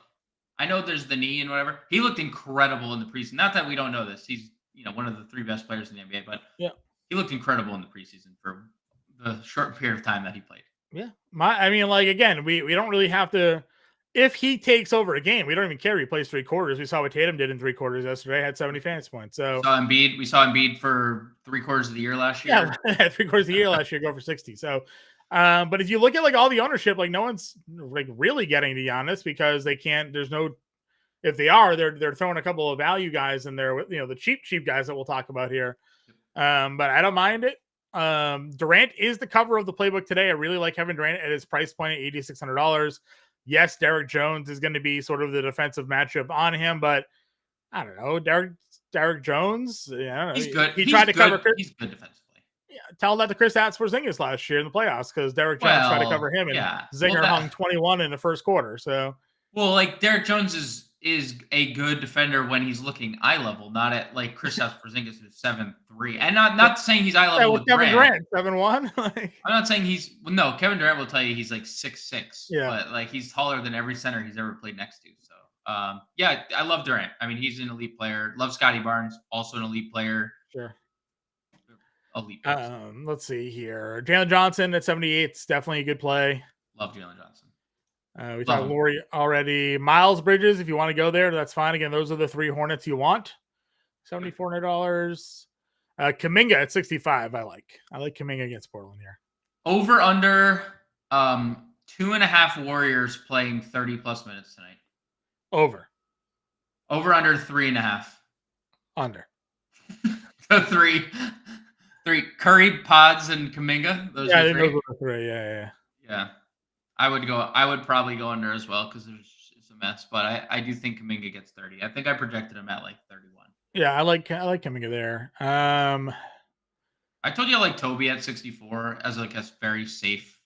I know there's the knee and whatever. He looked incredible in the preseason. Not that we don't know this. He's one of the 3 best players in the NBA, but yeah, he looked incredible in the preseason for the short period of time that he played. Yeah, again, we don't really have to if he takes over a game, we don't even care if he plays 3 quarters. We saw what Tatum did in 3 quarters yesterday, had 70 fantasy points. So We saw Embiid for 3/4 of the year last year. Yeah, 3 quarters of the year last year, go for 60. So, but if you look at like all the ownership, like no one's like really getting to Giannis because they can't. There's no. If they are, they're throwing a couple of value guys in there. You know, the cheap guys that we'll talk about here. But I don't mind it. Durant is the cover of the playbook today. I really like Kevin Durant at his price point at $8,600. Yes, Derek Jones is going to be sort of the defensive matchup on him, but I don't know. Derek Jones, yeah, he's good. He tried to cover. He's good defensively. Yeah, tell that to Chris Porzingis last year in the playoffs because Derek Jones tried to cover him and Zinger hung 21 in the first quarter. So, like Derek Jones is a good defender when he's looking eye level, not at like Chris Porzingis is 7'3", and not saying he's eye level with Kevin Durant 7'1". I'm not saying Kevin Durant will tell you he's like 6'6", but like he's taller than every center he's ever played next to. So I love Durant. I mean, he's an elite player. Love Scotty Barnes, also an elite player. Sure. Elite. Let's see here. Jalen Johnson at 78 is definitely a good play. Love Jalen Johnson. We talked Laurie already. Miles Bridges, if you want to go there, that's fine. Again, those are the 3 Hornets you want. $7,400. Kuminga at 65. I like Kuminga against Portland here. Over under 2.5 Warriors playing 30 plus minutes tonight. Over under 3.5. Under. The three Curry, Pods, and Kuminga. Those are 3. Those are the 3. Yeah. I would probably go under as well because it's a mess. But I do think Kuminga gets 30. I think I projected him at like 31. Yeah, I like Kuminga there. I told you I like Toby at 64 as like a very safe.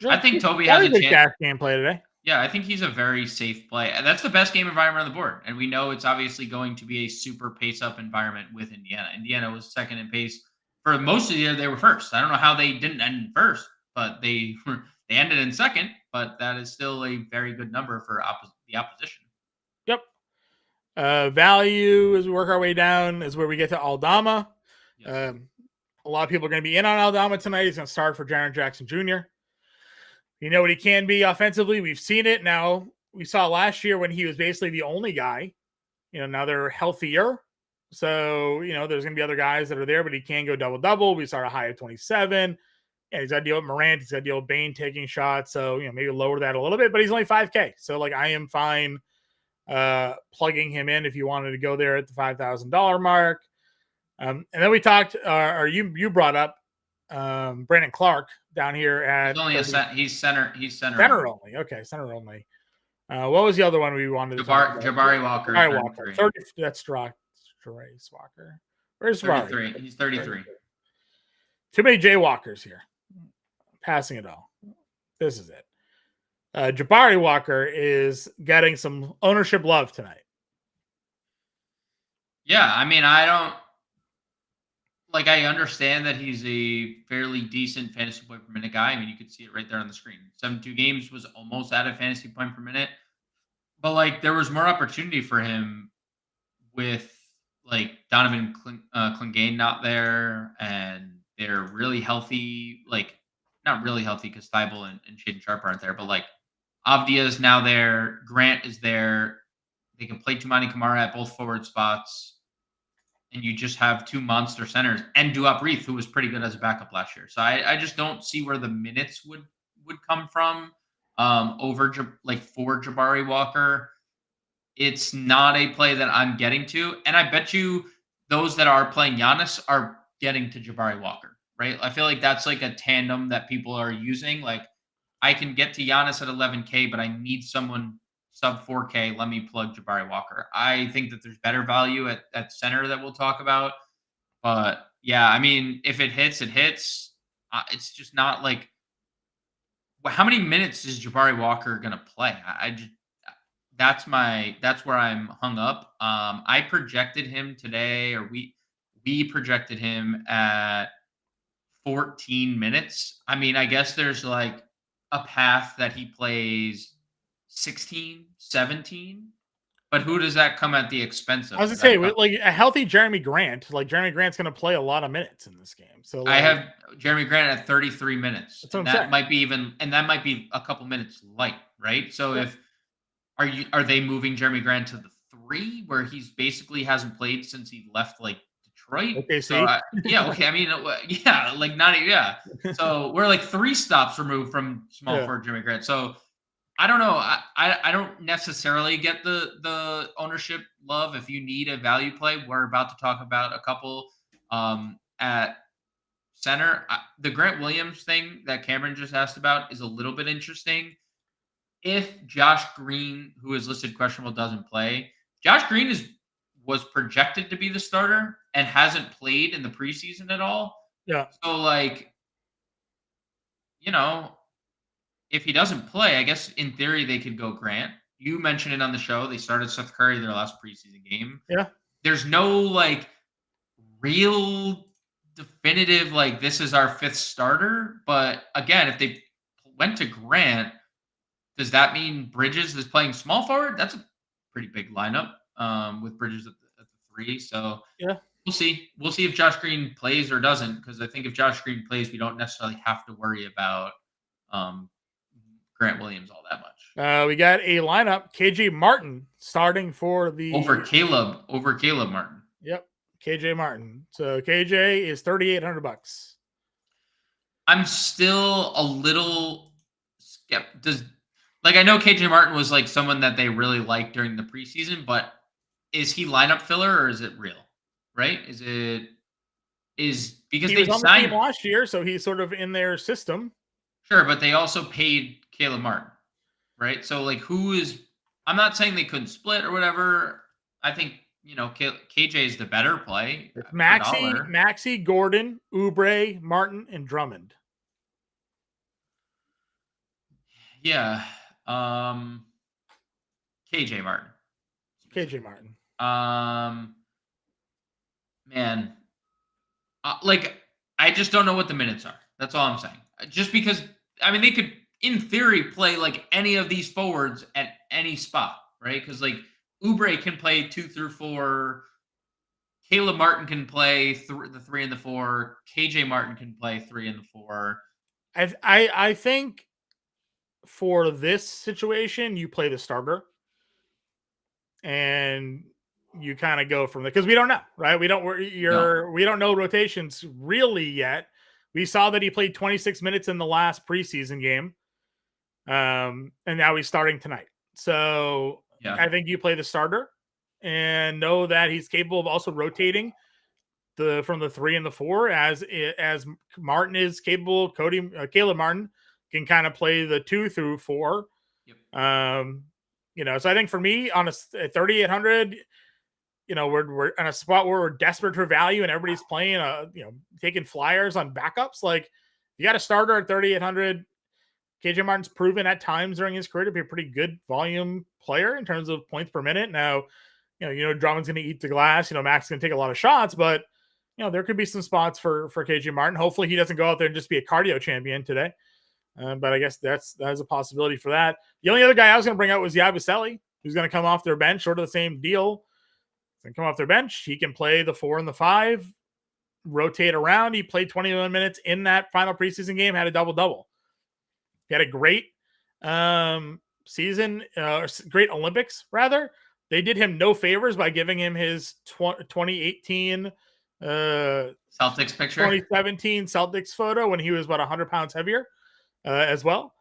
I think Toby has a chance. Game play today. Yeah, I think he's a very safe play. And that's the best game environment on the board. And we know it's obviously going to be a super pace-up environment with Indiana. Indiana was second in pace. For most of the year, they were first. I don't know how they didn't end first, but they ended in second. But that is still a very good number for the opposition. Yep. Value, as we work our way down, is where we get to Aldama. Yes. A lot of people are going to be in on Aldama tonight. He's going to start for Jaren Jackson Jr. You know what he can be offensively. We've seen it now. We saw last year when he was basically the only guy. You know, now they're healthier. So, you know, there's going to be other guys that are there, but he can go double-double. We saw a high of 27. Yeah, he's got to deal with Morant. He's got to deal with Bane taking shots. So, you know, maybe lower that a little bit, but he's only 5K. So, like, I am fine plugging him in if you wanted to go there at the $5,000 mark. And then we talked, or you brought up Brandon Clark down here at he's center only. Okay, center only. What was the other one we wanted to talk about? Jabari Walker. Jabari Walker. 30. That's Trace Walker. Where's 33? He's 33. Too many Jaywalkers here. Passing it all. This is it. Jabari Walker is getting some ownership love tonight. Yeah, I mean, I understand that he's a fairly decent fantasy point per minute guy. I mean, you could see it right there on the screen. 72 games was almost at a fantasy point per minute. But, like, there was more opportunity for him with, like, Donovan Clingan not there, and they're really healthy. Like, not really healthy because Thibault and Shaedon Sharp aren't there, but, like, Avdia is now there. Grant is there. They can play Toumani Camara at both forward spots. And you just have 2 monster centers and Duop Reith, who was pretty good as a backup last year. So I just don't see where the minutes would come from for Jabari Walker. It's not a play that I'm getting to. And I bet you those that are playing Giannis are getting to Jabari Walker, right? I feel like that's like a tandem that people are using. Like, I can get to Giannis at 11K, but I need someone sub 4K, let me plug Jabari Walker. I think that there's better value at center that we'll talk about. But yeah, I mean, if it hits, it hits. It's just not like, how many minutes is Jabari Walker going to play? That's where I'm hung up. I projected him today, or we projected him at 14 minutes. I mean, I guess there's like a path that he plays 16, 17, but who does that come at the expense of? I was gonna say, like a healthy Jeremy Grant, like Jeremy Grant's going to play a lot of minutes in this game. So I have Jeremy Grant at 33 minutes. That might be a couple minutes light, right? So Are they moving Jeremy Grant to the 3 where he's basically hasn't played since he left like Detroit? Okay, So see. yeah, okay. I mean, yeah, like not even, yeah. So we're like 3 stops removed from small Yeah. forward Jeremy Grant. So I don't know. I don't necessarily get the ownership love. If you need a value play, we're about to talk about a couple at center. The Grant Williams thing that Cameron just asked about is a little bit interesting. If Josh Green, who is listed questionable, doesn't play, Josh Green was projected to be the starter and hasn't played in the preseason at all. Yeah. So like, if he doesn't play, I guess in theory they could go Grant. You mentioned it on the show. They started Seth Curry their last preseason game. Yeah. There's no like real definitive like this is our 5th starter. But again, if they went to Grant, does that mean Bridges is playing small forward? That's a pretty big lineup with Bridges at the 3. So Yeah. we'll see. We'll see if Josh Green plays or doesn't, because I think if Josh Green plays, we don't necessarily have to worry about Grant Williams all that much. We got a lineup. KJ Martin starting for the Over Caleb Martin. Yep, KJ Martin. So KJ is $3,800. I'm still a little skeptical. I know KJ Martin was like someone that they really liked during the preseason, but is he lineup filler or is it real? Right? Because he they was on signed the team last year, so he's sort of in their system. Sure, but they also paid Caleb Martin, right? So like, I'm not saying they couldn't split or whatever. I think KJ is the better play. It's Maxey, Gordon, Oubre, Martin, and Drummond. Yeah. KJ Martin. KJ Martin. Man. I just don't know what the minutes are. That's all I'm saying. Just because, I mean, they could, in theory, play like any of these forwards at any spot, right? Because like Oubre can play 2 through 4. Caleb Martin can play the 3 and the 4. KJ Martin can play 3 and the 4. I think for this situation, you play the starter, and you kind of go from there because we don't know, right? We don't know rotations really yet. We saw that he played 26 minutes in the last preseason game, and now he's starting tonight. So yeah. I think you play the starter and know that he's capable of also rotating from the 3 and the 4 as Martin is capable. Caleb Martin can kind of play the 2 through 4. Yep. So I think for me on a 3,800, we're in a spot where we're desperate for value and everybody's playing, taking flyers on backups. Like, you got a starter at 3,800. KJ Martin's proven at times during his career to be a pretty good volume player in terms of points per minute. Now, Drummond's going to eat the glass. Mac's going to take a lot of shots, but there could be some spots for KJ Martin. Hopefully he doesn't go out there and just be a cardio champion today. But I guess that's a possibility for that. The only other guy I was going to bring out was Yabusele, who's going to come off their bench, sort of the same deal. He's going to come off their bench. He can play the 4 and the 5, rotate around. He played 21 minutes in that final preseason game, had a double-double. He had a great season, great Olympics, rather. They did him no favors by giving him his 2018 Celtics picture, 2017 Celtics photo when he was about 100 pounds heavier as well.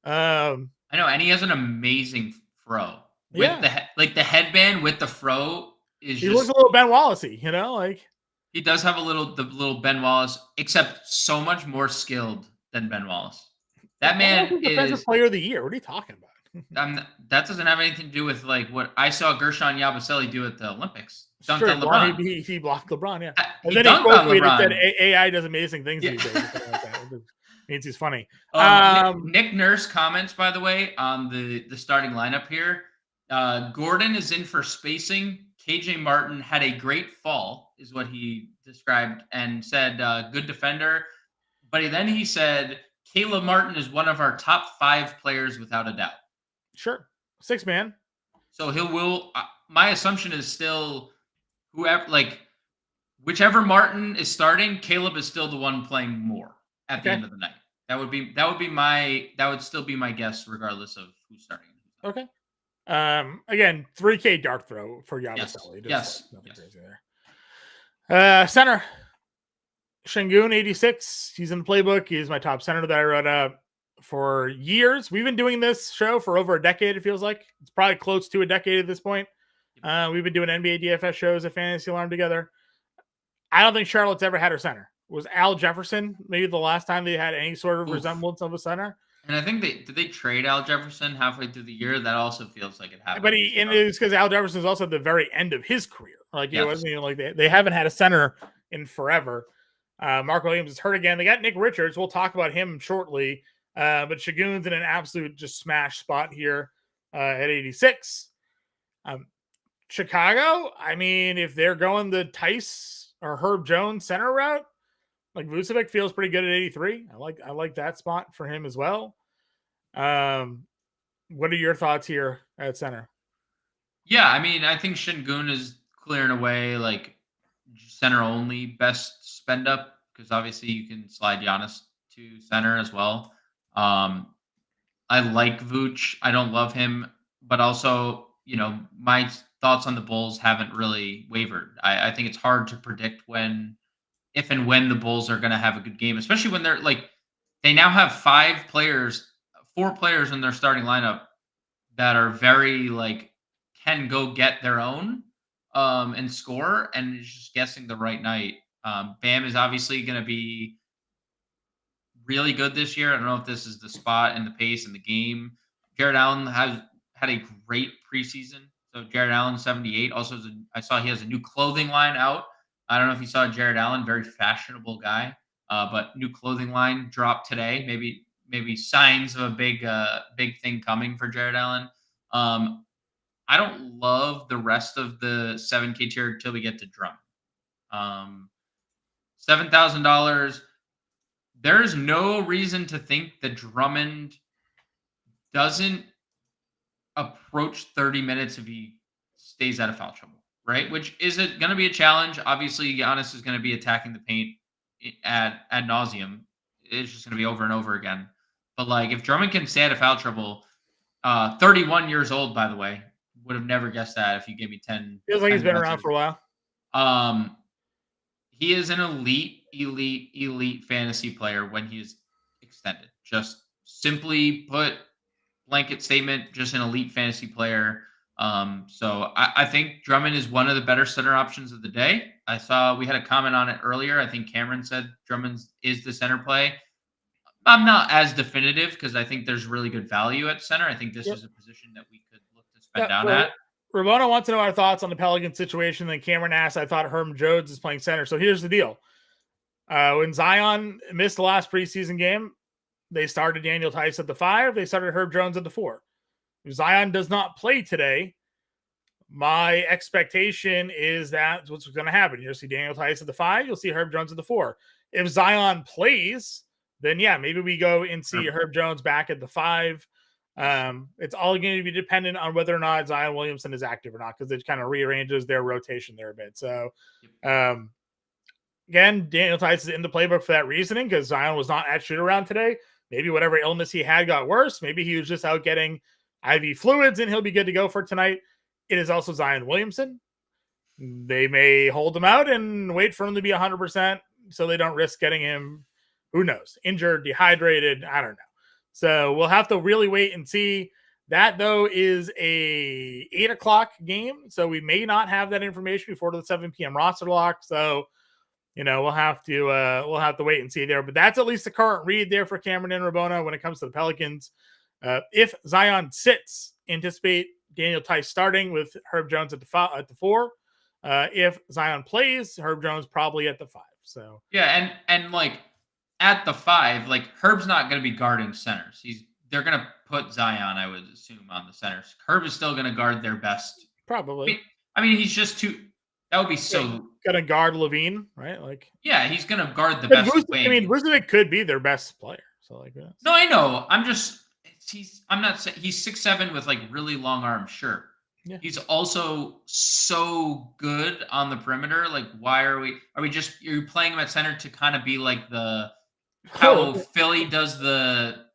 I know, and he has an amazing fro. With the headband with the fro he looks a little Ben Wallace-y, he does have the little Ben Wallace, except so much more skilled than Ben Wallace. That man is defensive player of the year. What are you talking about? That doesn't have anything to do with like what I saw Gershon Yabusele do at the Olympics. Dunked sure, on LeBron. He blocked LeBron, yeah. And then he quoted and said AI does amazing things these days. It means he's funny. Nick Nurse comments, by the way, on the starting lineup here. Gordon is in for spacing. KJ Martin had a great fall, is what he described, and said good defender. But then he said Caleb Martin is one of our top 5 players without a doubt. Sure. 6 man. So my assumption is still whichever Martin is starting, Caleb is still the one playing more at the end of the night. That would still be my guess regardless of who's starting. Okay. Again, 3K dart throw for Yes. Yabusele. Yes. Nothing Yes. crazy there. Center. Shingun 86. He's in the playbook. He's my top center that I wrote up for years. We've been doing this show for over a decade, it feels like. It's probably close to a decade at this point. We've been doing NBA DFS shows at Fantasy Alarm together. I don't think Charlotte's ever had her center. Was Al Jefferson maybe the last time they had any sort of resemblance of a center? And I think did they trade Al Jefferson halfway through the year? That also feels like it happened. But it's because Al Jefferson is also at the very end of his career. Like, Yes. it wasn't even like they haven't had a center in forever. Mark Williams is hurt again. They got Nick Richards. We'll talk about him shortly. But Shagun's in an absolute just smash spot here at 86. Chicago, I mean, if they're going the Tice or Herb Jones center route, like Vucevic feels pretty good at 83. I like that spot for him as well. What are your thoughts here at center? Yeah, I mean, I think Shingun is clearing away like center only best spend up because obviously you can slide Giannis to center as well. I like Vooch. I don't love him, but also, my thoughts on the Bulls haven't really wavered. I think it's hard to predict if and when the Bulls are going to have a good game, especially when they now have 4 players in their starting lineup that are very can go get their own and score, and it's just guessing the right night. Bam is obviously going to be really good this year. I don't know if this is the spot and the pace and the game. Jared Allen has had a great preseason. So Jared Allen 78. Also, I saw he has a new clothing line out. I don't know if you saw Jared Allen, very fashionable guy, but new clothing line dropped today. Maybe signs of a big thing coming for Jared Allen. I don't love the rest of the 7K tier until we get to Drummond. $7,000. There's no reason to think that Drummond doesn't approach 30 minutes if he stays out of foul trouble, right? Which is it going to be a challenge? Obviously, Giannis is going to be attacking the paint ad nauseum. It's just going to be over and over again. But if Drummond can stay out of foul trouble, 31 years old, by the way, would have never guessed that if you gave me 10. Feels like he's been around for a while. He is an elite fantasy player when he is extended. Just simply put, blanket statement, just an elite fantasy player. So I think Drummond is one of the better center options of the day. I saw we had a comment on it earlier. I think Cameron said Drummond is the center play. I'm not as definitive because I think there's really good value at center. I think this is a position that we could look to spend down at. Ramona wants to know our thoughts on the Pelican situation. Then Cameron asked, I thought Herm Jones is playing center. So here's the deal. When Zion missed the last preseason game, they started Daniel Tice at the 5. They started Herb Jones at the 4. If Zion does not play today, my expectation is that's what's going to happen. You'll see Daniel Tice at the 5. You'll see Herb Jones at the 4. If Zion plays, then yeah, maybe we go and see Herb Jones back at the 5. It's all going to be dependent on whether or not Zion Williamson is active or not, because it kind of rearranges their rotation there a bit. So, again, Daniel Tice is in the playbook for that reasoning, because Zion was not at shoot around today. Maybe whatever illness he had got worse. Maybe he was just out getting IV fluids and he'll be good to go for tonight. It is also Zion Williamson. They may hold him out and wait for him to be 100% so they don't risk getting him, who knows, injured, dehydrated. I don't know. So we'll have to really wait and see. That, though, is a 8 o'clock game. So we may not have that information before the 7 p.m. roster lock. So, we'll have to wait and see there. But that's at least the current read there for Cameron and Rabona when it comes to the Pelicans. If Zion sits, anticipate Daniel Tice starting with Herb Jones at the 4. If Zion plays, Herb Jones probably at the 5. So yeah, and at the 5, Herb's not going to be guarding centers. They're going to put Zion, I would assume, on the centers. Herb is still going to guard their best. Probably. I mean, he's just too. That would be so. Going to guard Levine, right? Yeah, he's going to guard the best. Vucevic could be their best player. So no, I know. I'm not saying he's 6'7" with really long arms. Sure. Yeah. He's also so good on the perimeter. Why are you playing him at center to kind of be how Philly does the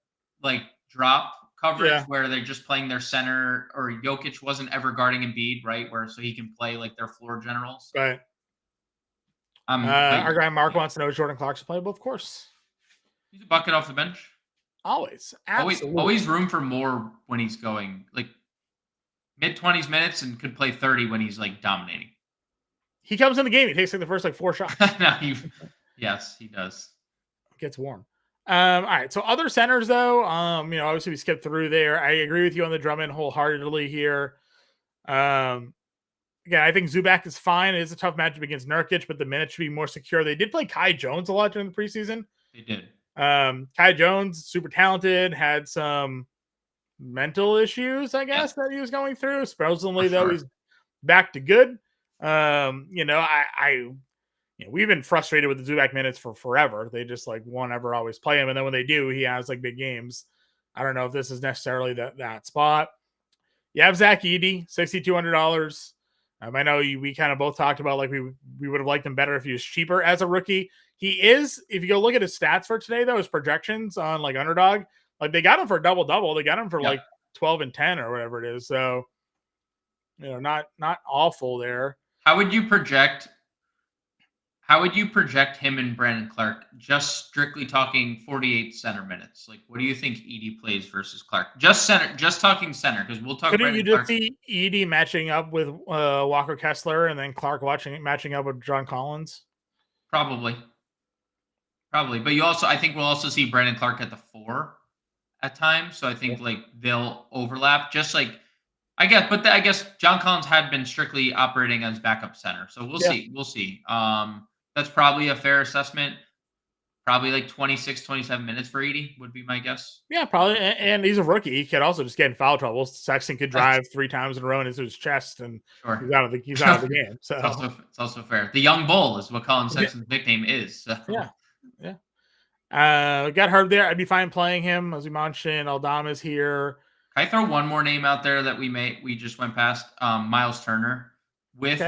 drop coverage where they're just playing their center, or Jokic wasn't ever guarding Embiid, right? So he can play like their floor generals. Right. But Our guy Mark wants to know, is Jordan Clarkson playable? Of course. he's a bucket off the bench. Always. Absolutely. Always room for more when he's going like mid-20s minutes and could play 30 when he's like dominating. He comes in the game. He takes like the first like 4 shots. Yes, he does. Gets warm. All right. So other centers though, obviously we skipped through there. I agree with you on the Drummond wholeheartedly here. Again, I think Zubac is fine. It is a tough matchup against Nurkic, but the minutes should be more secure. They did play Kai Jones a lot during the preseason. They did. Kai Jones, super talented, had some mental issues, I guess, that he was going through. Supposedly, though, he's back to good. We've been frustrated with the Zubac minutes for forever. They just like won't ever always play him, and then when they do, he has like big games. I don't know if this is necessarily that spot. You have Zach Edey, $6,200. I know we kind of both talked about like we would have liked him better if he was cheaper as a rookie. He is, if you go look at his stats for today, though, his projections on like Underdog, like they got him for a double-double. They got him for like 12 and 10 or whatever it is. So, not awful there. How would you project him and Brandon Clark? Just strictly talking 48 center minutes. Like, what do you think Edey plays versus Clark? Just center, just talking center, because we'll talk. Couldn't you just see Edey matching up with Walker Kessler and then Clark matching up with John Collins? Probably. But I think we'll also see Brandon Clark at the 4 at times. So I think like they'll overlap, just like I guess John Collins had been strictly operating as backup center. So we'll see. That's probably a fair assessment. Probably like 26, 27 minutes for Edey would be my guess. Yeah, probably. And he's a rookie. He could also just get in foul trouble. Sexton could drive 3 times in a row into his chest, and he's out of the game. So it's also fair. The young bull is what Colin Sexton's nickname is. So. Yeah. Got Herb there. I'd be fine playing him, as we mentioned. Aldama's here. Can I throw one more name out there that we just went past? Miles Turner with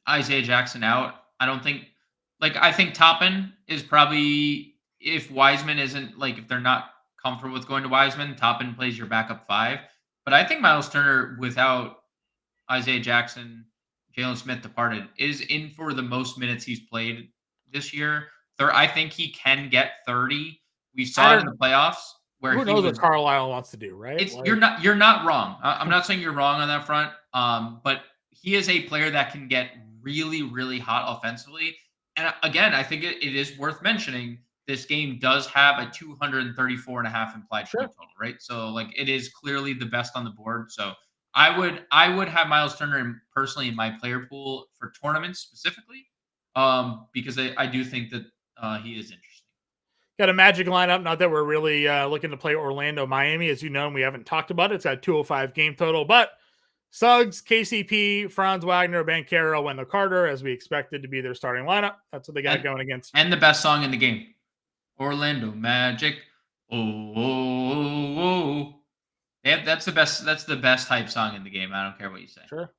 Isaiah Jackson out. I think Toppin is probably, if Wiseman isn't, like, if they're not comfortable with going to Wiseman, Toppin plays your backup 5. But I think Miles Turner, without Isaiah Jackson, Jalen Smith departed, is in for the most minutes he's played this year. I think he can get 30. We saw it in the playoffs. Who knows what Carlisle wants to do, right? You're not wrong. I'm not saying you're wrong on that front. But he is a player that can get really, really hot offensively. And again, I think it is worth mentioning this game does have a 234.5 implied point total, right? So like it is clearly the best on the board. So I would have Miles Turner personally in my player pool for tournaments specifically, because I do think that he is interesting. Got a Magic lineup. Not that we're really looking to play Orlando, Miami. As you know, we haven't talked about it. It's got 205 game total. But Suggs, KCP, Franz Wagner, Banchero, Wendell Carter, as we expected to be their starting lineup. That's what they got going against. And the best song in the game, Orlando Magic. Oh. Yeah, that's the best. That's the best hype song in the game. I don't care what you say. Sure.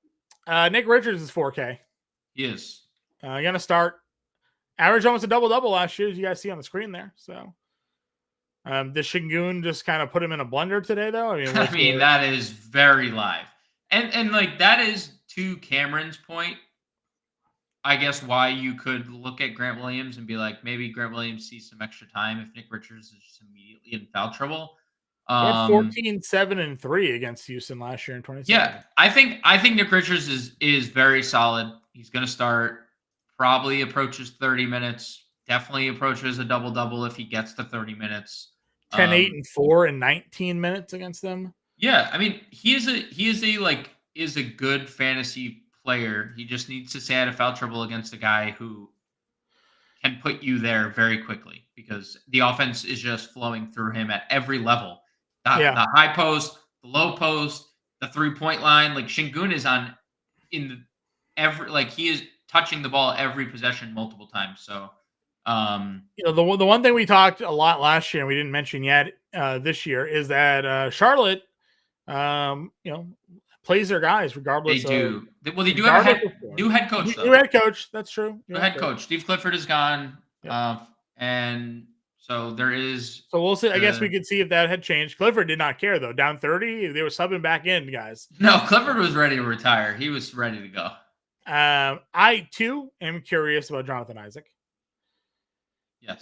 Nick Richards is 4K. He is. Gonna start. Average almost a double-double last year, as you guys see on the screen there. So, the Şengün just kind of put him in a blender today, though. I mean, that is very live. And like that is, to Cameron's point, I guess why you could look at Grant Williams and be like, maybe Grant Williams sees some extra time if Nick Richards is just immediately in foul trouble. He had 14, 7, and 3 against Houston last year in 2017. Yeah, I think Nick Richards is very solid. He's going to start. Probably approaches 30 minutes. Definitely approaches a double-double if he gets to 30 minutes. 10, 8, and 4 in 19 minutes against them. Yeah, I mean, he is a good fantasy player. He just needs to stay out of foul trouble against a guy who can put you there very quickly, because the offense is just flowing through him at every level. The high post, the low post, the 3-point line. Like Şengün is he is touching the ball every possession multiple times. So, the one thing we talked a lot last year and we didn't mention yet this year is that Charlotte, plays their guys regardless. They do. They do have a new head coach. New head coach. That's true. New head coach. Steve Clifford is gone. Yep. And So there is. So we'll see. I guess we could see if that had changed. Clifford did not care though. Down 30, they were subbing back in, guys. No, Clifford was ready to retire. He was ready to go. I too am curious about Jonathan Isaac. Yes.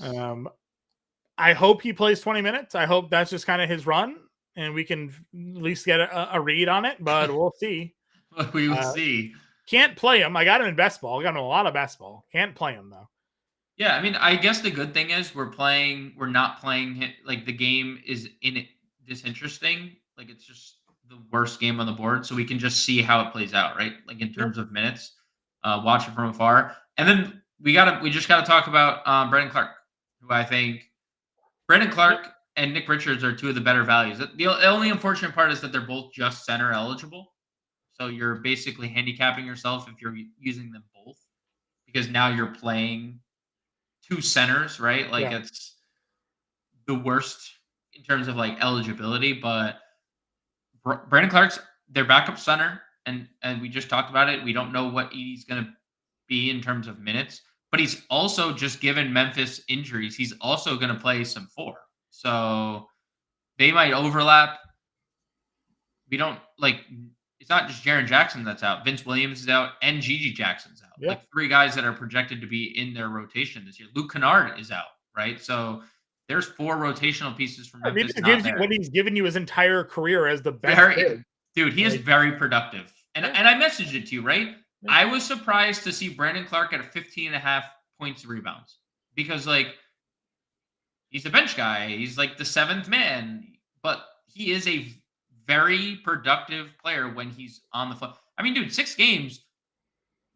I hope he plays 20 minutes. I hope that's just kind of his run, and we can at least get a read on it. But we'll see. We will see. Can't play him. I got him in best ball. I got him in a lot of best ball. Can't play him though. Yeah, I mean, I guess the good thing is we're not playing like the game is disinteresting. Like it's just the worst game on the board, so we can just see how it plays out, right? Like in terms of minutes, watch it from afar, and then we just gotta talk about Brandon Clark, who I think Brandon Clark and Nick Richards are two of the better values. The only unfortunate part is that they're both just center eligible, so you're basically handicapping yourself if you're using them both, because now you're playing two centers, right? Like it's the worst in terms of like eligibility, but Brandon Clark's their backup center, and we just talked about it. We don't know what Edey's going to be in terms of minutes, but he's also just given Memphis injuries. He's also going to play some 4. So they might overlap. We don't like, it's not just Jaren Jackson that's out. Vince Williams is out and Gigi Jackson's out. Yeah. Like 3 guys that are projected to be in their rotation this year. Luke Kennard is out, right? So there's 4 rotational pieces from Memphis. What he's given you his entire career as the best. Dude, he is very productive. And I messaged it to you, right? Yeah. I was surprised to see Brandon Clark at 15.5 points and rebounds, because like he's a bench guy. He's like the 7th man, but he is a very productive player when he's on the floor. I mean, dude, 6 games,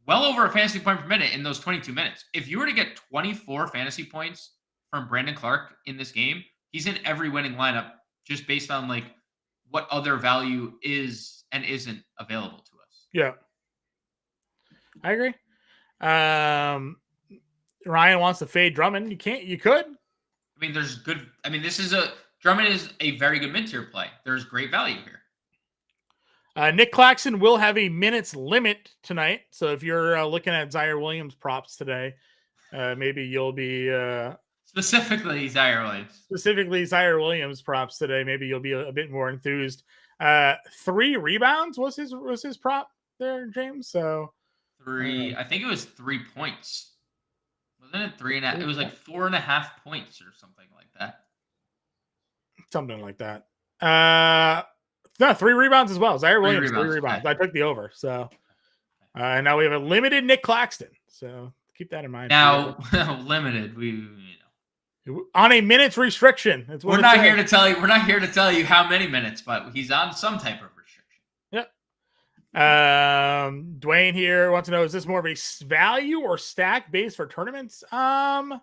well over a fantasy point per minute in those 22 minutes. If you were to get 24 fantasy points from Brandon Clark in this game, he's in every winning lineup just based on like what other value is and isn't available to us. Yeah, I agree. Ryan wants to fade Drummond. You could. I mean, Drummond is a very good mid-tier play. There's great value here. Nick Claxton will have a minutes limit tonight. So if you're looking at Zaire Williams props today, maybe you'll be specifically Zaire Williams props today. Maybe you'll be a bit more enthused. 3 rebounds was his prop there, James. So 3, I think it was 3 points. Wasn't it 3.5? It was like 4.5 points or something like that. Something like that. No, 3 rebounds as well. Zaire Williams, 3 rebounds. Okay. I took the over. So now we have a limited Nick Claxton. So keep that in mind. Now, limited. On a minutes restriction. We're not here to tell you. We're not here to tell you how many minutes, but he's on some type of restriction. Yep. Dwayne here wants to know: is this more of a value or stack base for tournaments? Tournaments.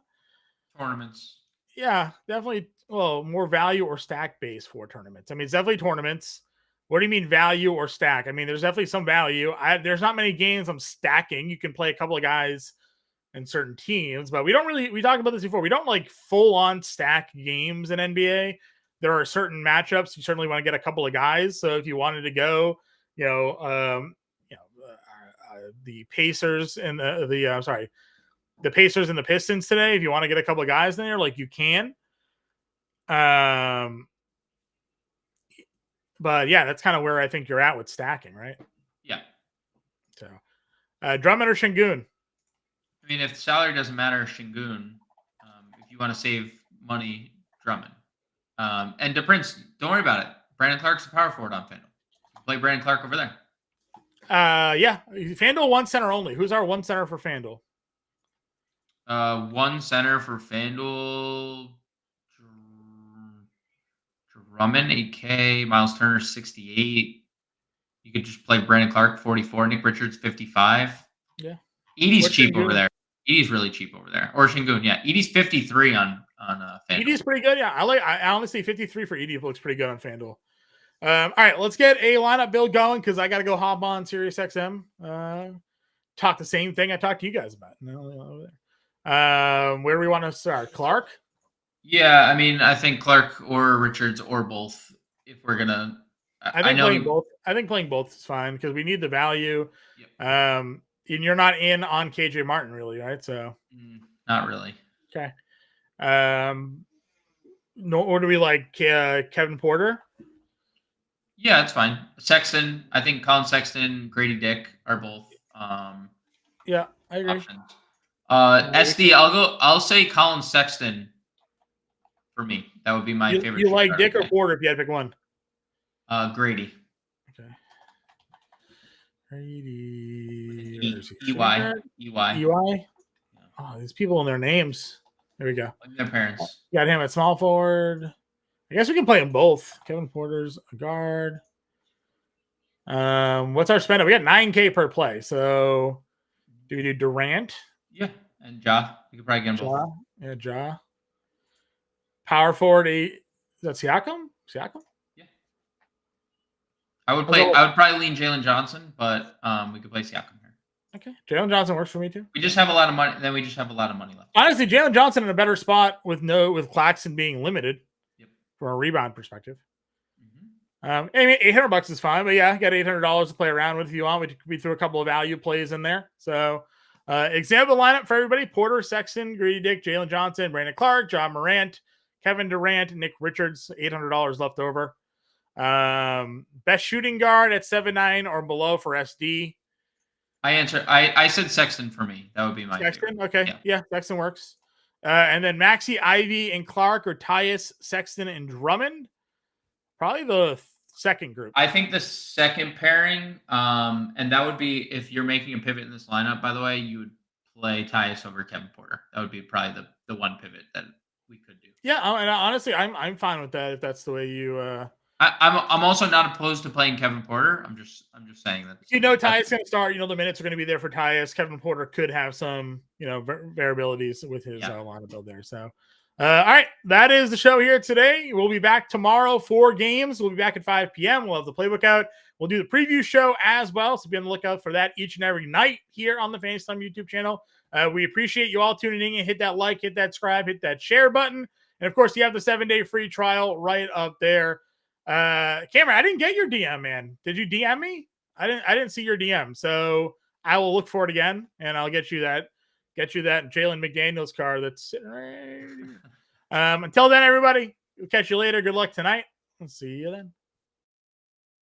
Yeah, definitely. Well, more value or stack base for tournaments. I mean, it's definitely tournaments. What do you mean value or stack? I mean, there's definitely some value. There's not many games I'm stacking. You can play a couple of guys in certain teams, but we talked about this before. We don't like full on stack games in NBA. There are certain matchups you certainly want to get a couple of guys. So if you wanted to go, the Pacers and the Pacers and the Pistons today, if you want to get a couple of guys in there, like you can. But yeah, that's kind of where I think you're at with stacking, right? Yeah. So, Drummond or Şengün? I mean, if salary doesn't matter, Şengün. If you want to save money, Drummond. And DePrince, don't worry about it. Brandon Clark's a power forward on FanDuel. Play Brandon Clark over there. Yeah. FanDuel 1 center only. Who's our 1 center for FanDuel? 1 center for FanDuel. Drummond, 8K. Miles Turner, 68. You could just play Brandon Clark, 44. Nick Richards, 55. Yeah. Edey's cheap over there. Edey's really cheap over there. Or Şengün, yeah. Edey's 53 on FanDuel. Edey's pretty good, yeah. I honestly 53 for Edey looks pretty good on FanDuel. All right, let's get a lineup build going because I got to go hop on SiriusXM. Talk the same thing I talked to you guys about. Where do we want to start? Clark? Yeah, I mean, I think Clark or Richards or both. If we're gonna, I think playing both. I think playing both is fine because we need the value. Yep. And you're not in on KJ Martin, really, right? So not really. Okay. No, or do we like Kevin Porter? Yeah, it's fine. Sexton, I think Colin Sexton, Grady Dick are both Yeah, I agree. options. SD, I'll say Colin Sexton for me. That would be my favorite. You like Dick or Porter if you had to pick one? Grady. Okay. Grady. EY. Oh, these people and their names. There we go. Like their parents. Got him at small forward. I guess we can play them both. Kevin Porter's a guard. What's our spend? We got 9K per play. So do we do Durant? Yeah, and Ja. You could probably get him both. Yeah, Ja. Power forward. Is that Siakam? Yeah. I would probably lean Jalen Johnson, but we could play Siakam here. Okay, Jalen Johnson works for me too. We just have a lot of money. Then we just have a lot of money left. Honestly, Jalen Johnson in a better spot with Claxton being limited. Yep. From a rebound perspective. I mean, $800 is fine, but yeah, got $800 to play around with if you want. We threw a couple of value plays in there. So, example lineup for everybody: Porter, Sexton, Grady Dick, Jalen Johnson, Brandon Clark, John Morant, Kevin Durant, Nick Richards. $800 left over. Best shooting guard at 7'9" or below for SD. I said Sexton for me. That would be my Sexton. favorite. Okay, yeah, Sexton works. And then Maxey, Ivy, and Clark, or Tyus, Sexton, and Drummond. Probably the second group. I think the second pairing, and that would be if you're making a pivot in this lineup, by the way, you would play Tyus over Kevin Porter. That would be probably the one pivot that we could do. Yeah, and honestly, I'm fine with that if that's the way you. I'm also not opposed to playing Kevin Porter. I'm just saying that. Tyus going to start. The minutes are going to be there for Tyus. Kevin Porter could have some variabilities with his lineup build there. So. All right, that is the show here today. We'll be back tomorrow for games. We'll be back at 5 p.m. We'll have the playbook out. We'll do the preview show as well, so be on the lookout for that each and every night here on the Fantasy Time YouTube channel. We appreciate you all tuning in. Hit that like, hit that subscribe, hit that share button. And, of course, you have the 7-day free trial right up there. Cameron, I didn't get your DM, man. Did you DM me? I didn't see your DM, so I will look for it again, and I'll get you that Jalen McDaniels card that's sitting right here. Until then, everybody, we'll catch you later. Good luck tonight. We'll see you then.